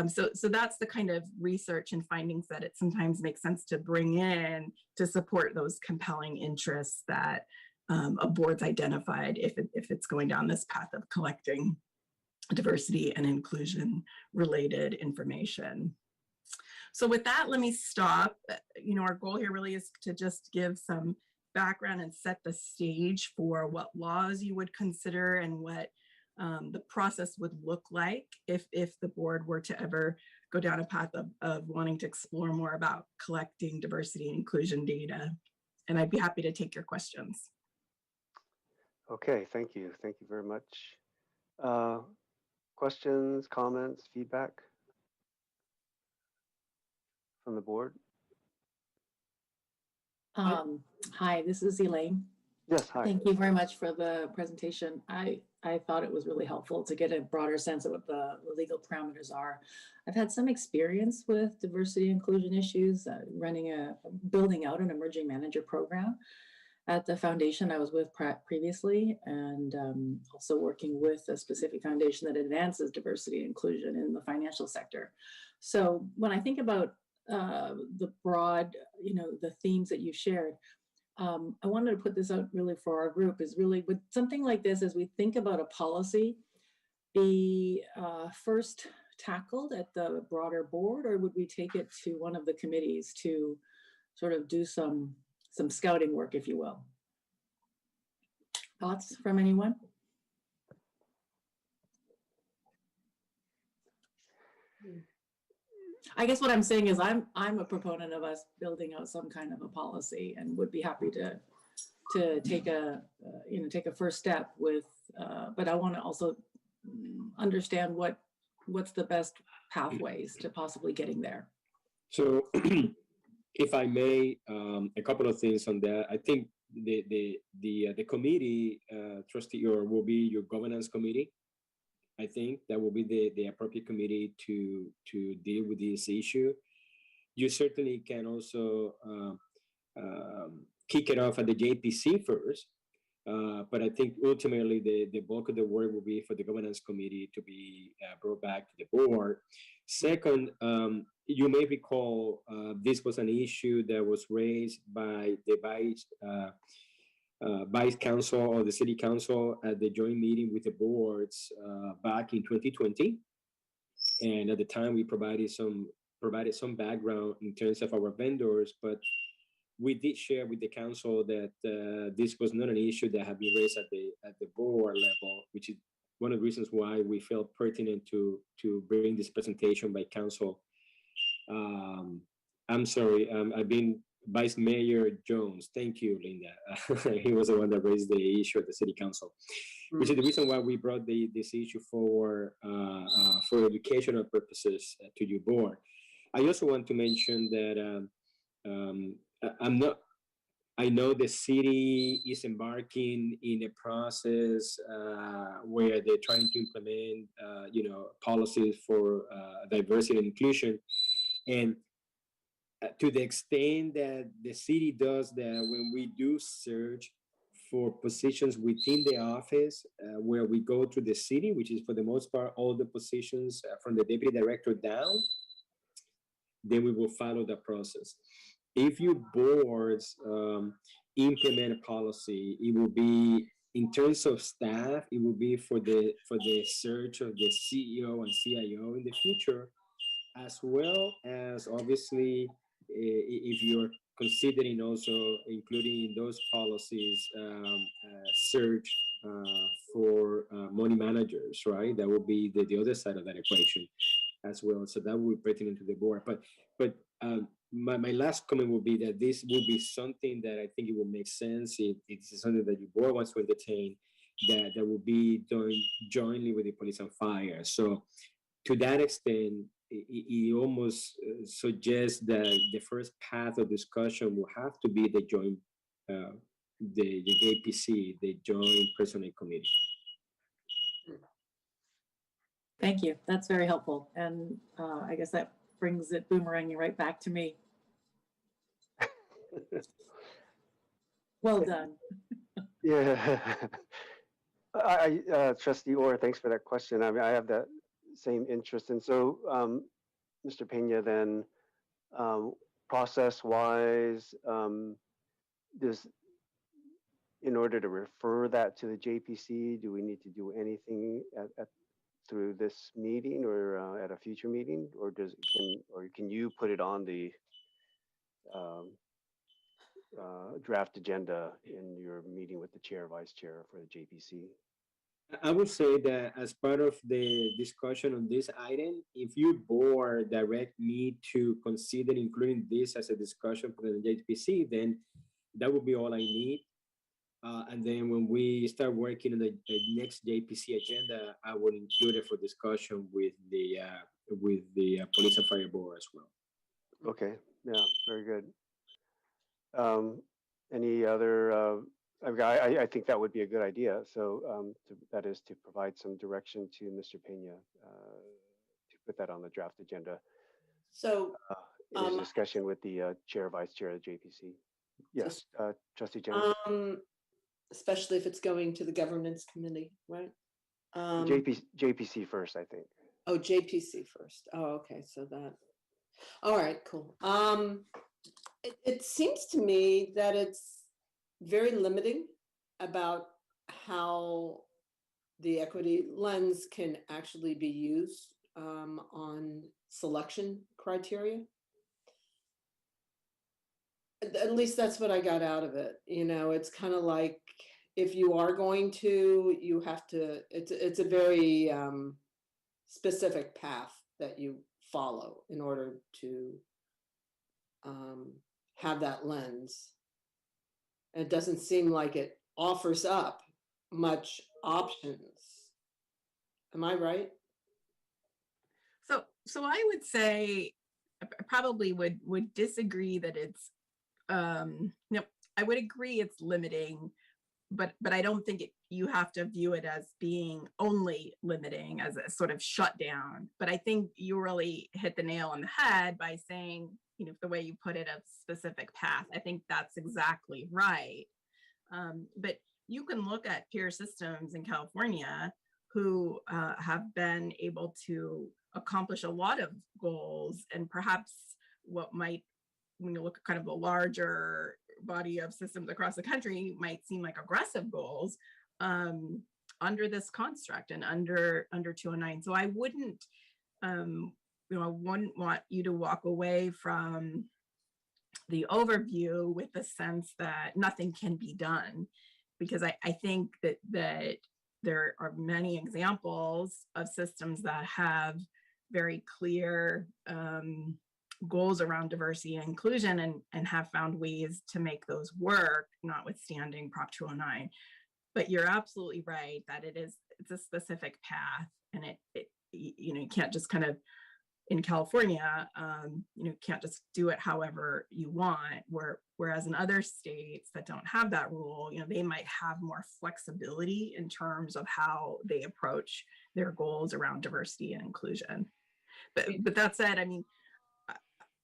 So that's the kind of research and findings that it sometimes makes sense to bring in to support those compelling interests that a board's identified if it's going down this path of collecting diversity and inclusion related information. So with that, let me stop. Our goal here really is to just give some background and set the stage for what laws you would consider and what the process would look like if the board were to ever go down a path of wanting to explore more about collecting diversity and inclusion data. And I'd be happy to take your questions. Okay, thank you. Thank you very much. Questions, comments, feedback from the board? Hi, this is Elaine. Yes, hi. Thank you very much for the presentation. I thought it was really helpful to get a broader sense of what the legal parameters are. I've had some experience with diversity inclusion issues, building out an emerging manager program at the foundation I was with previously, and also working with a specific foundation that advances diversity and inclusion in the financial sector. So when I think about the broad, the themes that you shared, I wanted to put this out really for our group, is really with something like this, as we think about a policy, be first tackled at the broader board, or would we take it to one of the committees to sort of do some scouting work, if you will? Thoughts from anyone? I guess what I'm saying is I'm a proponent of us building out some kind of a policy, and would be happy to take a first step with, but I want to also understand what's the best pathways to possibly getting there. So if I may, a couple of things on that. I think the committee, trustee, or will be your governance committee. I think that will be the appropriate committee to deal with this issue. You certainly can also kick it off at the JPC first, but I think ultimately the bulk of the work will be for the governance committee to be brought back to the board. Second, you may recall this was an issue that was raised by the vice council or the city council at the joint meeting with the boards back in 2020, and at the time we provided some background in terms of our vendors, but we did share with the council that this was not an issue that had been raised at the board level, which is one of the reasons why we felt pertinent to bring this presentation by council. I'm sorry, I've been Vice Mayor Jones. Thank you, Linda. He was the one that raised the issue at the city council, which is the reason why we brought this issue for educational purposes to your board. I also want to mention that I'm not. I know the city is embarking in a process where they're trying to implement, policies for diversity and inclusion, and to the extent that the city does that, when we do search for positions within the office, where we go to the city, which is for the most part all the positions from the deputy director down, then we will follow the process. If your boards implement a policy, it will be, in terms of staff, it will be for the search of the CEO and CIO in the future, as well as obviously if you're considering also including in those policies search for money managers, right? That will be the other side of that equation as well. So that will be pertinent to the board. But my last comment will be that this will be something that I think it will make sense if it's something that your board wants to entertain, that will be done jointly with the police and fire. So to that extent, it almost suggests that the first path of discussion will have to be the joint, the JPC, the Joint Personnel Committee. Thank you. That's very helpful. And I guess that brings it boomeranging right back to me. Well done. Yeah. Trustee Orr, thanks for that question. I mean, I have that same interest. And so, Mr. Pena, then process-wise, in order to refer that to the JPC, do we need to do anything through this meeting or at a future meeting, or can you put it on the draft agenda in your meeting with the chair, vice chair for the JPC? I would say that as part of the discussion on this item, if your board direct me to consider including this as a discussion for the JPC, then that would be all I need. And then when we start working on the next JPC agenda, I will include it for discussion with the police and fire board as well. Okay, yeah, very good. Any other? I think that would be a good idea. So that is to provide some direction to Mr. Pena to put that on the draft agenda. So in his discussion with the chair, vice chair of the JPC. Yes, Trustee Jones. Especially if it's going to the governance committee, right? JPC first, I think. Oh, JPC first. Oh, okay. So that. All right, cool. It seems to me that it's very limiting about how the equity lens can actually be used on selection criteria. At least that's what I got out of it. You know, it's kind of like, if you are going to, you have to, it's a very specific path that you follow in order to have that lens. And it doesn't seem like it offers up much options. Am I right? So I would say, I probably would disagree that it's, no, I would agree it's limiting, but I don't think you have to view it as being only limiting, as a sort of shutdown. But I think you really hit the nail on the head by saying, you know, the way you put it, a specific path. I think that's exactly right. But you can look at peer systems in California who have been able to accomplish a lot of goals, and perhaps what might, when you look at kind of the larger body of systems across the country, might seem like aggressive goals under this construct and under 209. So I wouldn't, I wouldn't want you to walk away from the overview with the sense that nothing can be done, because I think that there are many examples of systems that have very clear goals around diversity and inclusion and have found ways to make those work, notwithstanding Prop 209. But you're absolutely right that it's a specific path, and it you can't just kind of in California, you can't just do it however you want, whereas in other states that don't have that rule, they might have more flexibility in terms of how they approach their goals around diversity and inclusion. But that said, I mean,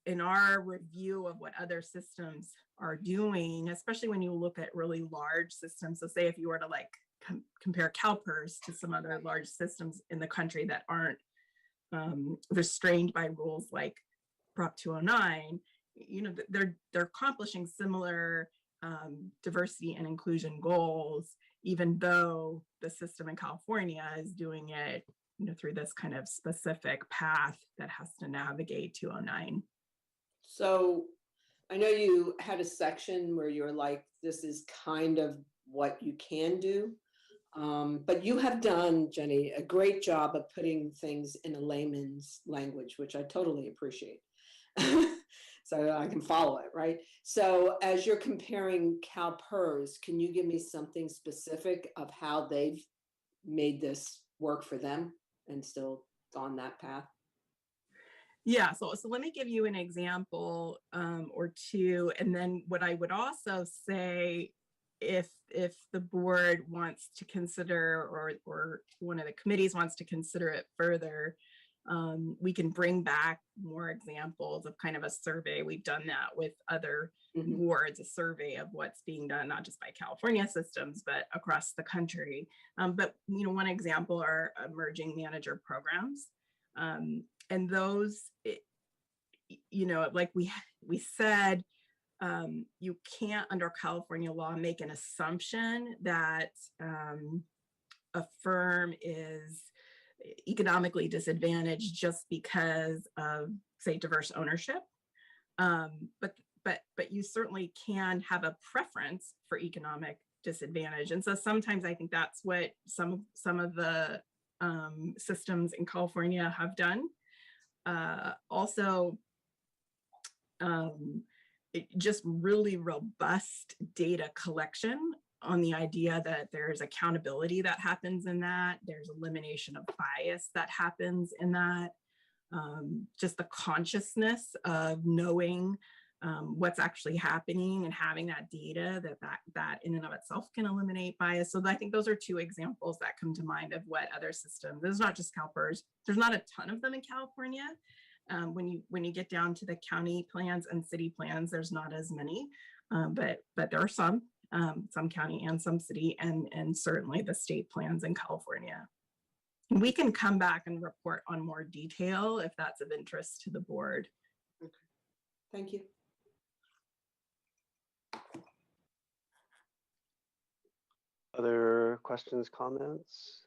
in our review of what other systems are doing, especially when you look at really large systems, so say if you were to like compare CalPERS to some other large systems in the country that aren't restrained by rules like Prop 209, they're accomplishing similar diversity and inclusion goals, even though the system in California is doing it through this kind of specific path that has to navigate 209. So I know you had a section where you're like, this is kind of what you can do. But you have done, Jenny, a great job of putting things in a layman's language, which I totally appreciate. So I can follow it, right? So as you're comparing CalPERS, can you give me something specific of how they've made this work for them and still on that path? Yeah, so let me give you an example or two. And then what I would also say, if the board wants to consider, or one of the committees wants to consider it further, we can bring back more examples of kind of a survey. We've done that with other boards, a survey of what's being done, not just by California systems, but across the country. But one example are emerging manager programs. And those, like we said, you can't under California law make an assumption that a firm is economically disadvantaged just because of, say, diverse ownership. But you certainly can have a preference for economic disadvantage. And so sometimes I think that's what some of the systems in California have done. Also, just really robust data collection on the idea that there's accountability that happens in that, there's elimination of bias that happens in that, just the consciousness of knowing what's actually happening and having that data that in and of itself can eliminate bias. So I think those are two examples that come to mind of what other systems, there's not just CalPERS, there's not a ton of them in California. When you get down to the county plans and city plans, there's not as many, but there are some county and some city, and certainly the state plans in California. We can come back and report on more detail if that's of interest to the board. Okay. Thank you. Other questions, comments?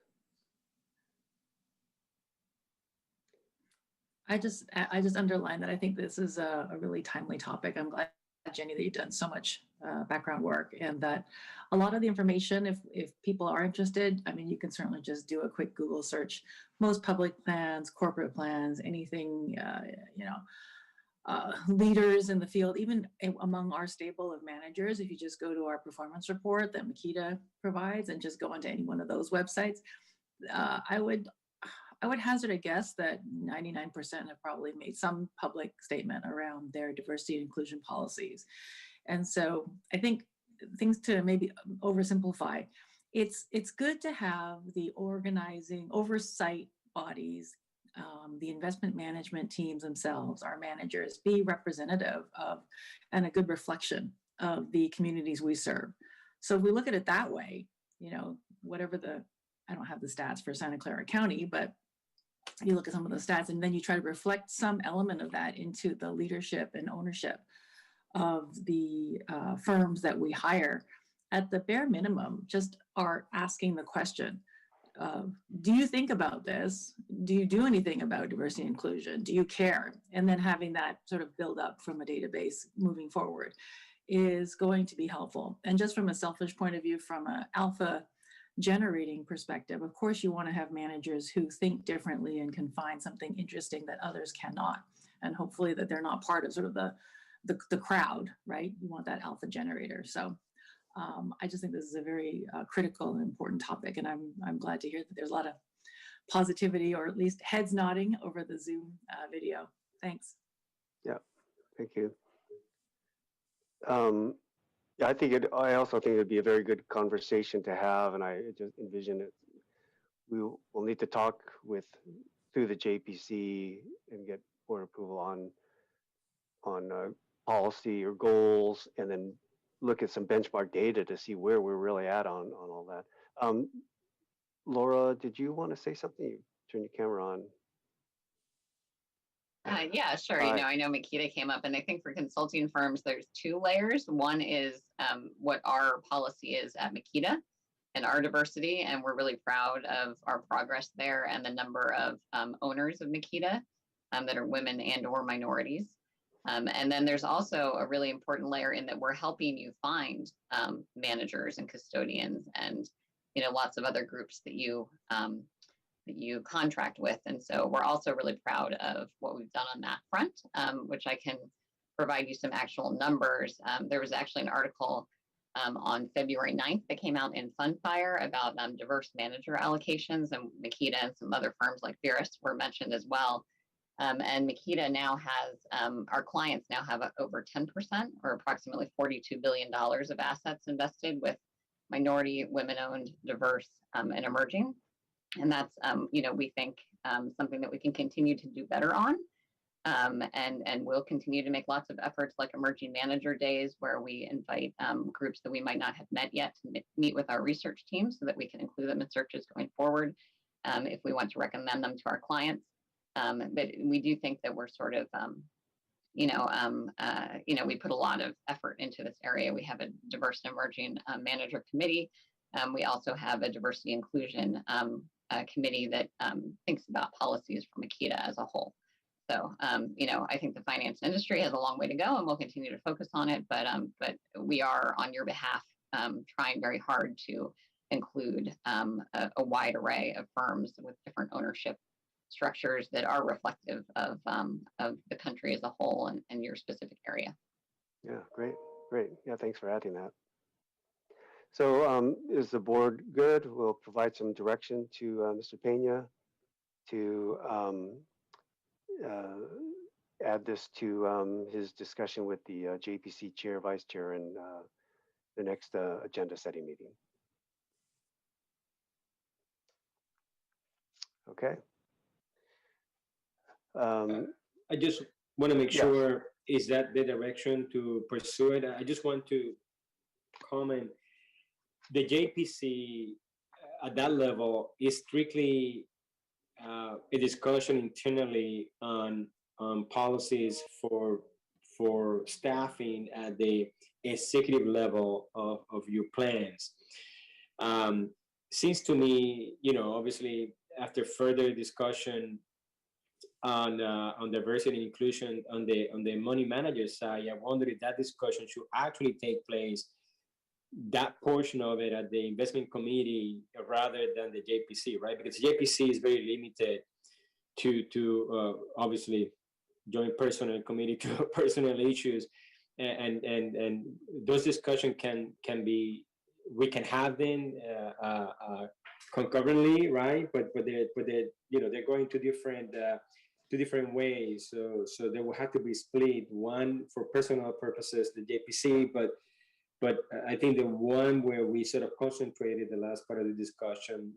I just underline that I think this is a really timely topic. I'm glad, Jenny, that you've done so much background work, and that a lot of the information, if people are interested, I mean, you can certainly just do a quick Google search. Most public plans, corporate plans, anything, leaders in the field, even among our stable of managers, if you just go to our performance report that Makita provides and just go onto any one of those websites, I would hazard a guess that 99% have probably made some public statement around their diversity and inclusion policies. And so I think things to maybe oversimplify, it's good to have the organizing oversight bodies, the investment management teams themselves, our managers, be representative of and a good reflection of the communities we serve. So if we look at it that way, whatever I don't have the stats for Santa Clara County, but you look at some of the stats and then you try to reflect some element of that into the leadership and ownership of the firms that we hire. At the bare minimum, just are asking the question, do you think about this? Do you do anything about diversity and inclusion? Do you care? And then having that sort of build up from a database moving forward is going to be helpful. And just from a selfish point of view, from an alpha generating perspective, of course, you want to have managers who think differently and can find something interesting that others cannot. And hopefully that they're not part of sort of the crowd, right? You want that alpha generator. So I just think this is a very critical and important topic. And I'm glad to hear that there's a lot of positivity, or at least heads nodding over the Zoom video. Thanks. Yeah, thank you. Yeah, I also think it'd be a very good conversation to have, and I just envision it. We'll need to talk through the JPC and get board approval on policy or goals, and then look at some benchmark data to see where we're really at on all that. Laura, did you want to say something? You turn your camera on. Yeah, sure. I know Makita came up, and I think for consulting firms, there's two layers. One is what our policy is at Makita and our diversity, and we're really proud of our progress there and the number of owners of Makita that are women and or minorities. And then there's also a really important layer in that we're helping you find managers and custodians and lots of other groups that you contract with. And so we're also really proud of what we've done on that front, which I can provide you some actual numbers. There was actually an article on February 9th that came out in Fundfire about diverse manager allocations, and Makita and some other firms like Verus were mentioned as well. And Makita now has, our clients now have over 10% or approximately $42 billion of assets invested with minority, women-owned, diverse, and emerging. And that's, we think something that we can continue to do better on. And we'll continue to make lots of efforts like emerging manager days, where we invite groups that we might not have met yet to meet with our research team so that we can include them in searches going forward if we want to recommend them to our clients. But we do think that we're sort of, we put a lot of effort into this area. We have a diverse and emerging manager committee. We also have a diversity inclusion committee that thinks about policies for Makita as a whole. So, I think the finance industry has a long way to go, and we'll continue to focus on it. But we are, on your behalf, trying very hard to include a wide array of firms with different ownership structures that are reflective of the country as a whole and your specific area. Yeah, great. Yeah, thanks for adding that. So is the board good? We'll provide some direction to Mr. Pena to add this to his discussion with the JPC chair, vice chair, and the next agenda setting meeting. Okay. I just want to make sure, is that the direction to pursue it? I just want to comment. The JPC at that level is strictly a discussion internally on policies for staffing at the executive level of your plans. Seems to me, obviously after further discussion on diversity and inclusion on the money manager side, I wonder if that discussion should actually take place, that portion of it, at the investment committee rather than the JPC, right? Because the JPC is very limited to obviously joint personnel committee to personnel issues, and those discussions can be, we can have them concurrently, right? But they're going to different ways. So they will have to be split. One for personal purposes, the JPC, but I think the one where we sort of concentrated the last part of the discussion,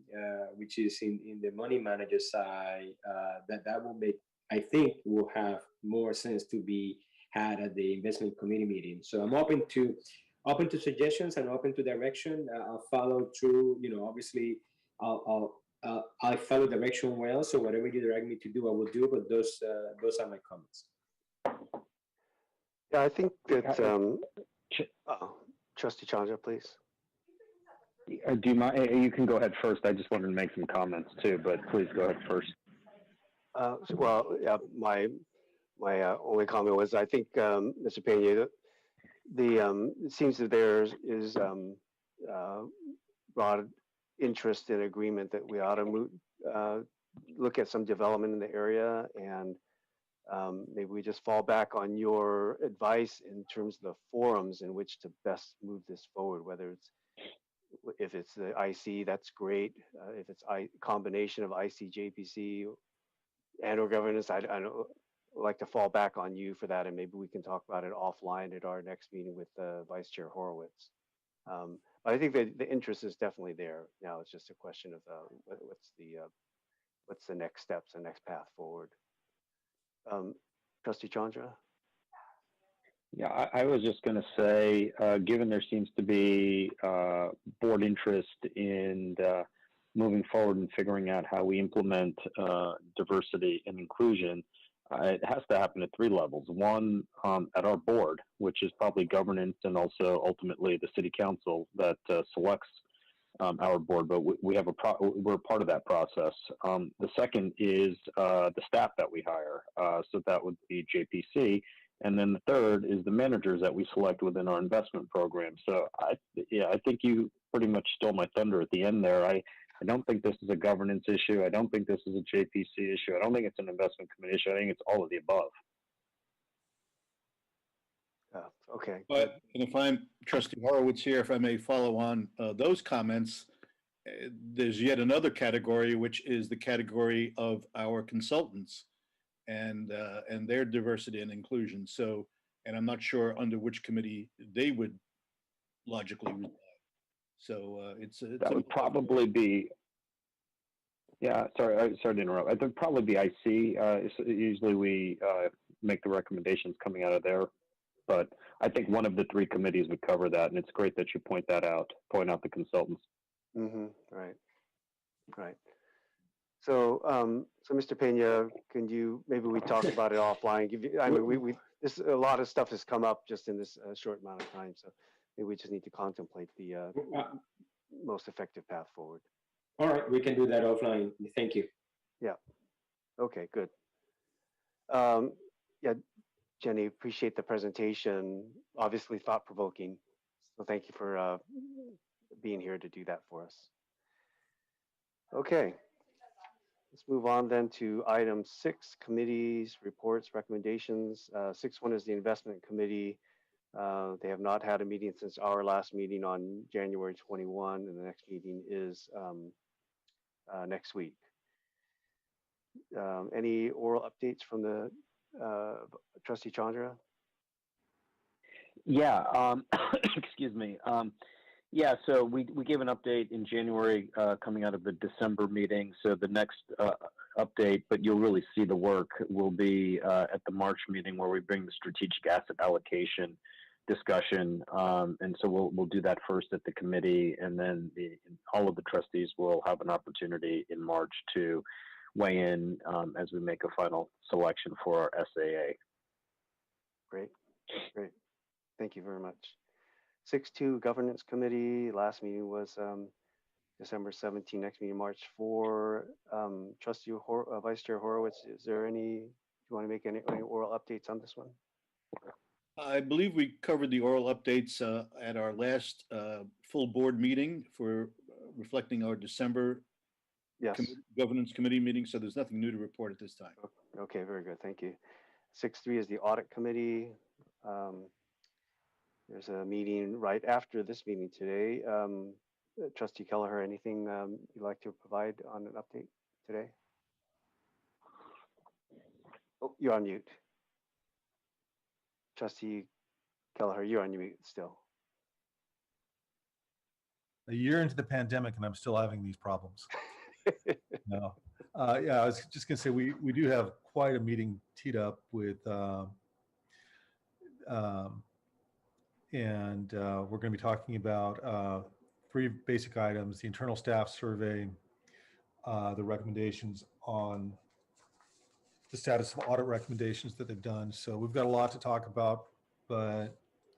which is in the money manager side, that will make, I think, will have more sense to be had at the investment committee meeting. So I'm open to suggestions and open to direction. I'll follow through. Obviously, I'll follow direction well. So whatever you direct me to do, I will do. But those are my comments. Yeah, I think that. Trustee Chandra, please. Do you mind? You can go ahead first. I just wanted to make some comments too, but please go ahead first. Well, yeah, my only comment was, I think, Mr. Pena, it seems that there is broad interest and agreement that we ought to look at some development in the area, and maybe we just fall back on your advice in terms of the forums in which to best move this forward, whether it's if it's the IC, that's great. If it's combination of IC, JPC, and/or governance, I don't like to fall back on you for that, and maybe we can talk about it offline at our next meeting with Vice Chair Horowitz. But I think that the interest is definitely there. Now it's just a question of what's the next steps, the next path forward. Trustee Chandra? Yeah, I was just going to say, given there seems to be board interest in moving forward and figuring out how we implement diversity and inclusion, it has to happen at 3 levels. One, at our board, which is probably governance, and also ultimately the city council that selects our board, but we have we're part of that process. The second is the staff that we hire, so that would be JPC. And then the third is the managers that we select within our investment program. So I think you pretty much stole my thunder at the end there. I don't think this is a governance issue. I don't think this is a JPC issue. I don't think it's an investment committee issue. I think it's all of the above. Okay. But and if I'm Trustee Horowitz here, if I may follow on those comments, there's yet another category, which is the category of our consultants and their diversity and inclusion. So, and I'm not sure under which committee they would logically reside. So that would probably be. Yeah, sorry to interrupt. I think probably be IC. Usually we make the recommendations coming out of there, but I think one of the 3 committees would cover that, and it's great that you point out the consultants. Mm-hmm. Right. So, so Mr. Pena, can you, maybe we talk about it offline? I mean, a lot of stuff has come up just in this short amount of time, so maybe we just need to contemplate the most effective path forward. All right, we can do that offline. Thank you. Yeah. Okay, good. Yeah, Jenny, appreciate the presentation. Obviously thought-provoking. So thank you for being here to do that for us. Okay. Let's move on then to item 6, committees, reports, recommendations. 6.1 is the investment committee. They have not had a meeting since our last meeting on January 21, and the next meeting is next week. Any oral updates from the Trustee Chandra? Yeah, excuse me. Yeah, so we gave an update in January coming out of the December meeting. So the next update, but you'll really see the work, will be at the March meeting where we bring the strategic asset allocation discussion. And so we'll do that first at the committee, and then all of the trustees will have an opportunity in March to weigh in as we make a final selection for our SAA. Great. Thank you very much. 6.2 Governance Committee. Last meeting was December 17. Next meeting March 4. Trustee Vice Chair Horowitz, is there any? Do you want to make any oral updates on this one? I believe we covered the oral updates at our last full board meeting for reflecting our December Governance Committee meeting. So there's nothing new to report at this time. Okay, very good. Thank you. 6.3 is the Audit Committee. There's a meeting right after this meeting today. Trustee Kelleher, anything you'd like to provide on an update today? Oh, you're on mute. Trustee Kelleher, you're on mute still. A year into the pandemic and I'm still having these problems. No. Yeah, I was just going to say we do have quite a meeting teed up with and we're going to be talking about 3 basic items: the internal staff survey, the recommendations on the status of audit recommendations that they've done. So we've got a lot to talk about, but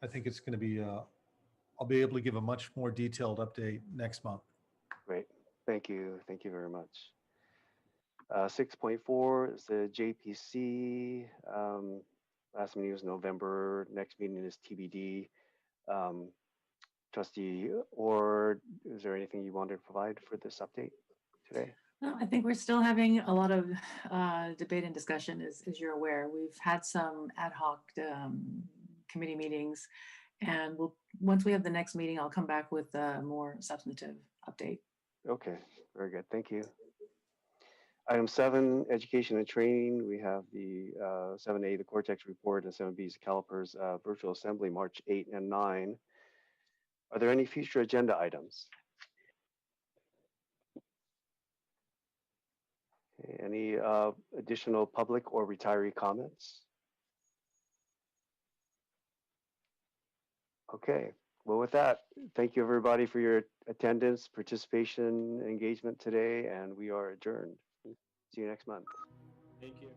I think it's going to be, I'll be able to give a much more detailed update next month. Great. Thank you. Thank you very much. 6.4 is the JPC. Last meeting was November. Next meeting is TBD. Trustee Ord, is there anything you wanted to provide for this update today? No, I think we're still having a lot of debate and discussion, as you're aware. We've had some ad hoc committee meetings, And once we have the next meeting, I'll come back with a more substantive update. Okay, very good. Thank you. Item 7, education and training. We have the 7A, the Cortex report, and 7B is the Calipers virtual assembly, March 8 and 9. Are there any future agenda items? Okay, any additional public or retiree comments? Okay, well, with that, thank you everybody for your attendance, participation, engagement today, and we are adjourned. See you next month. Thank you.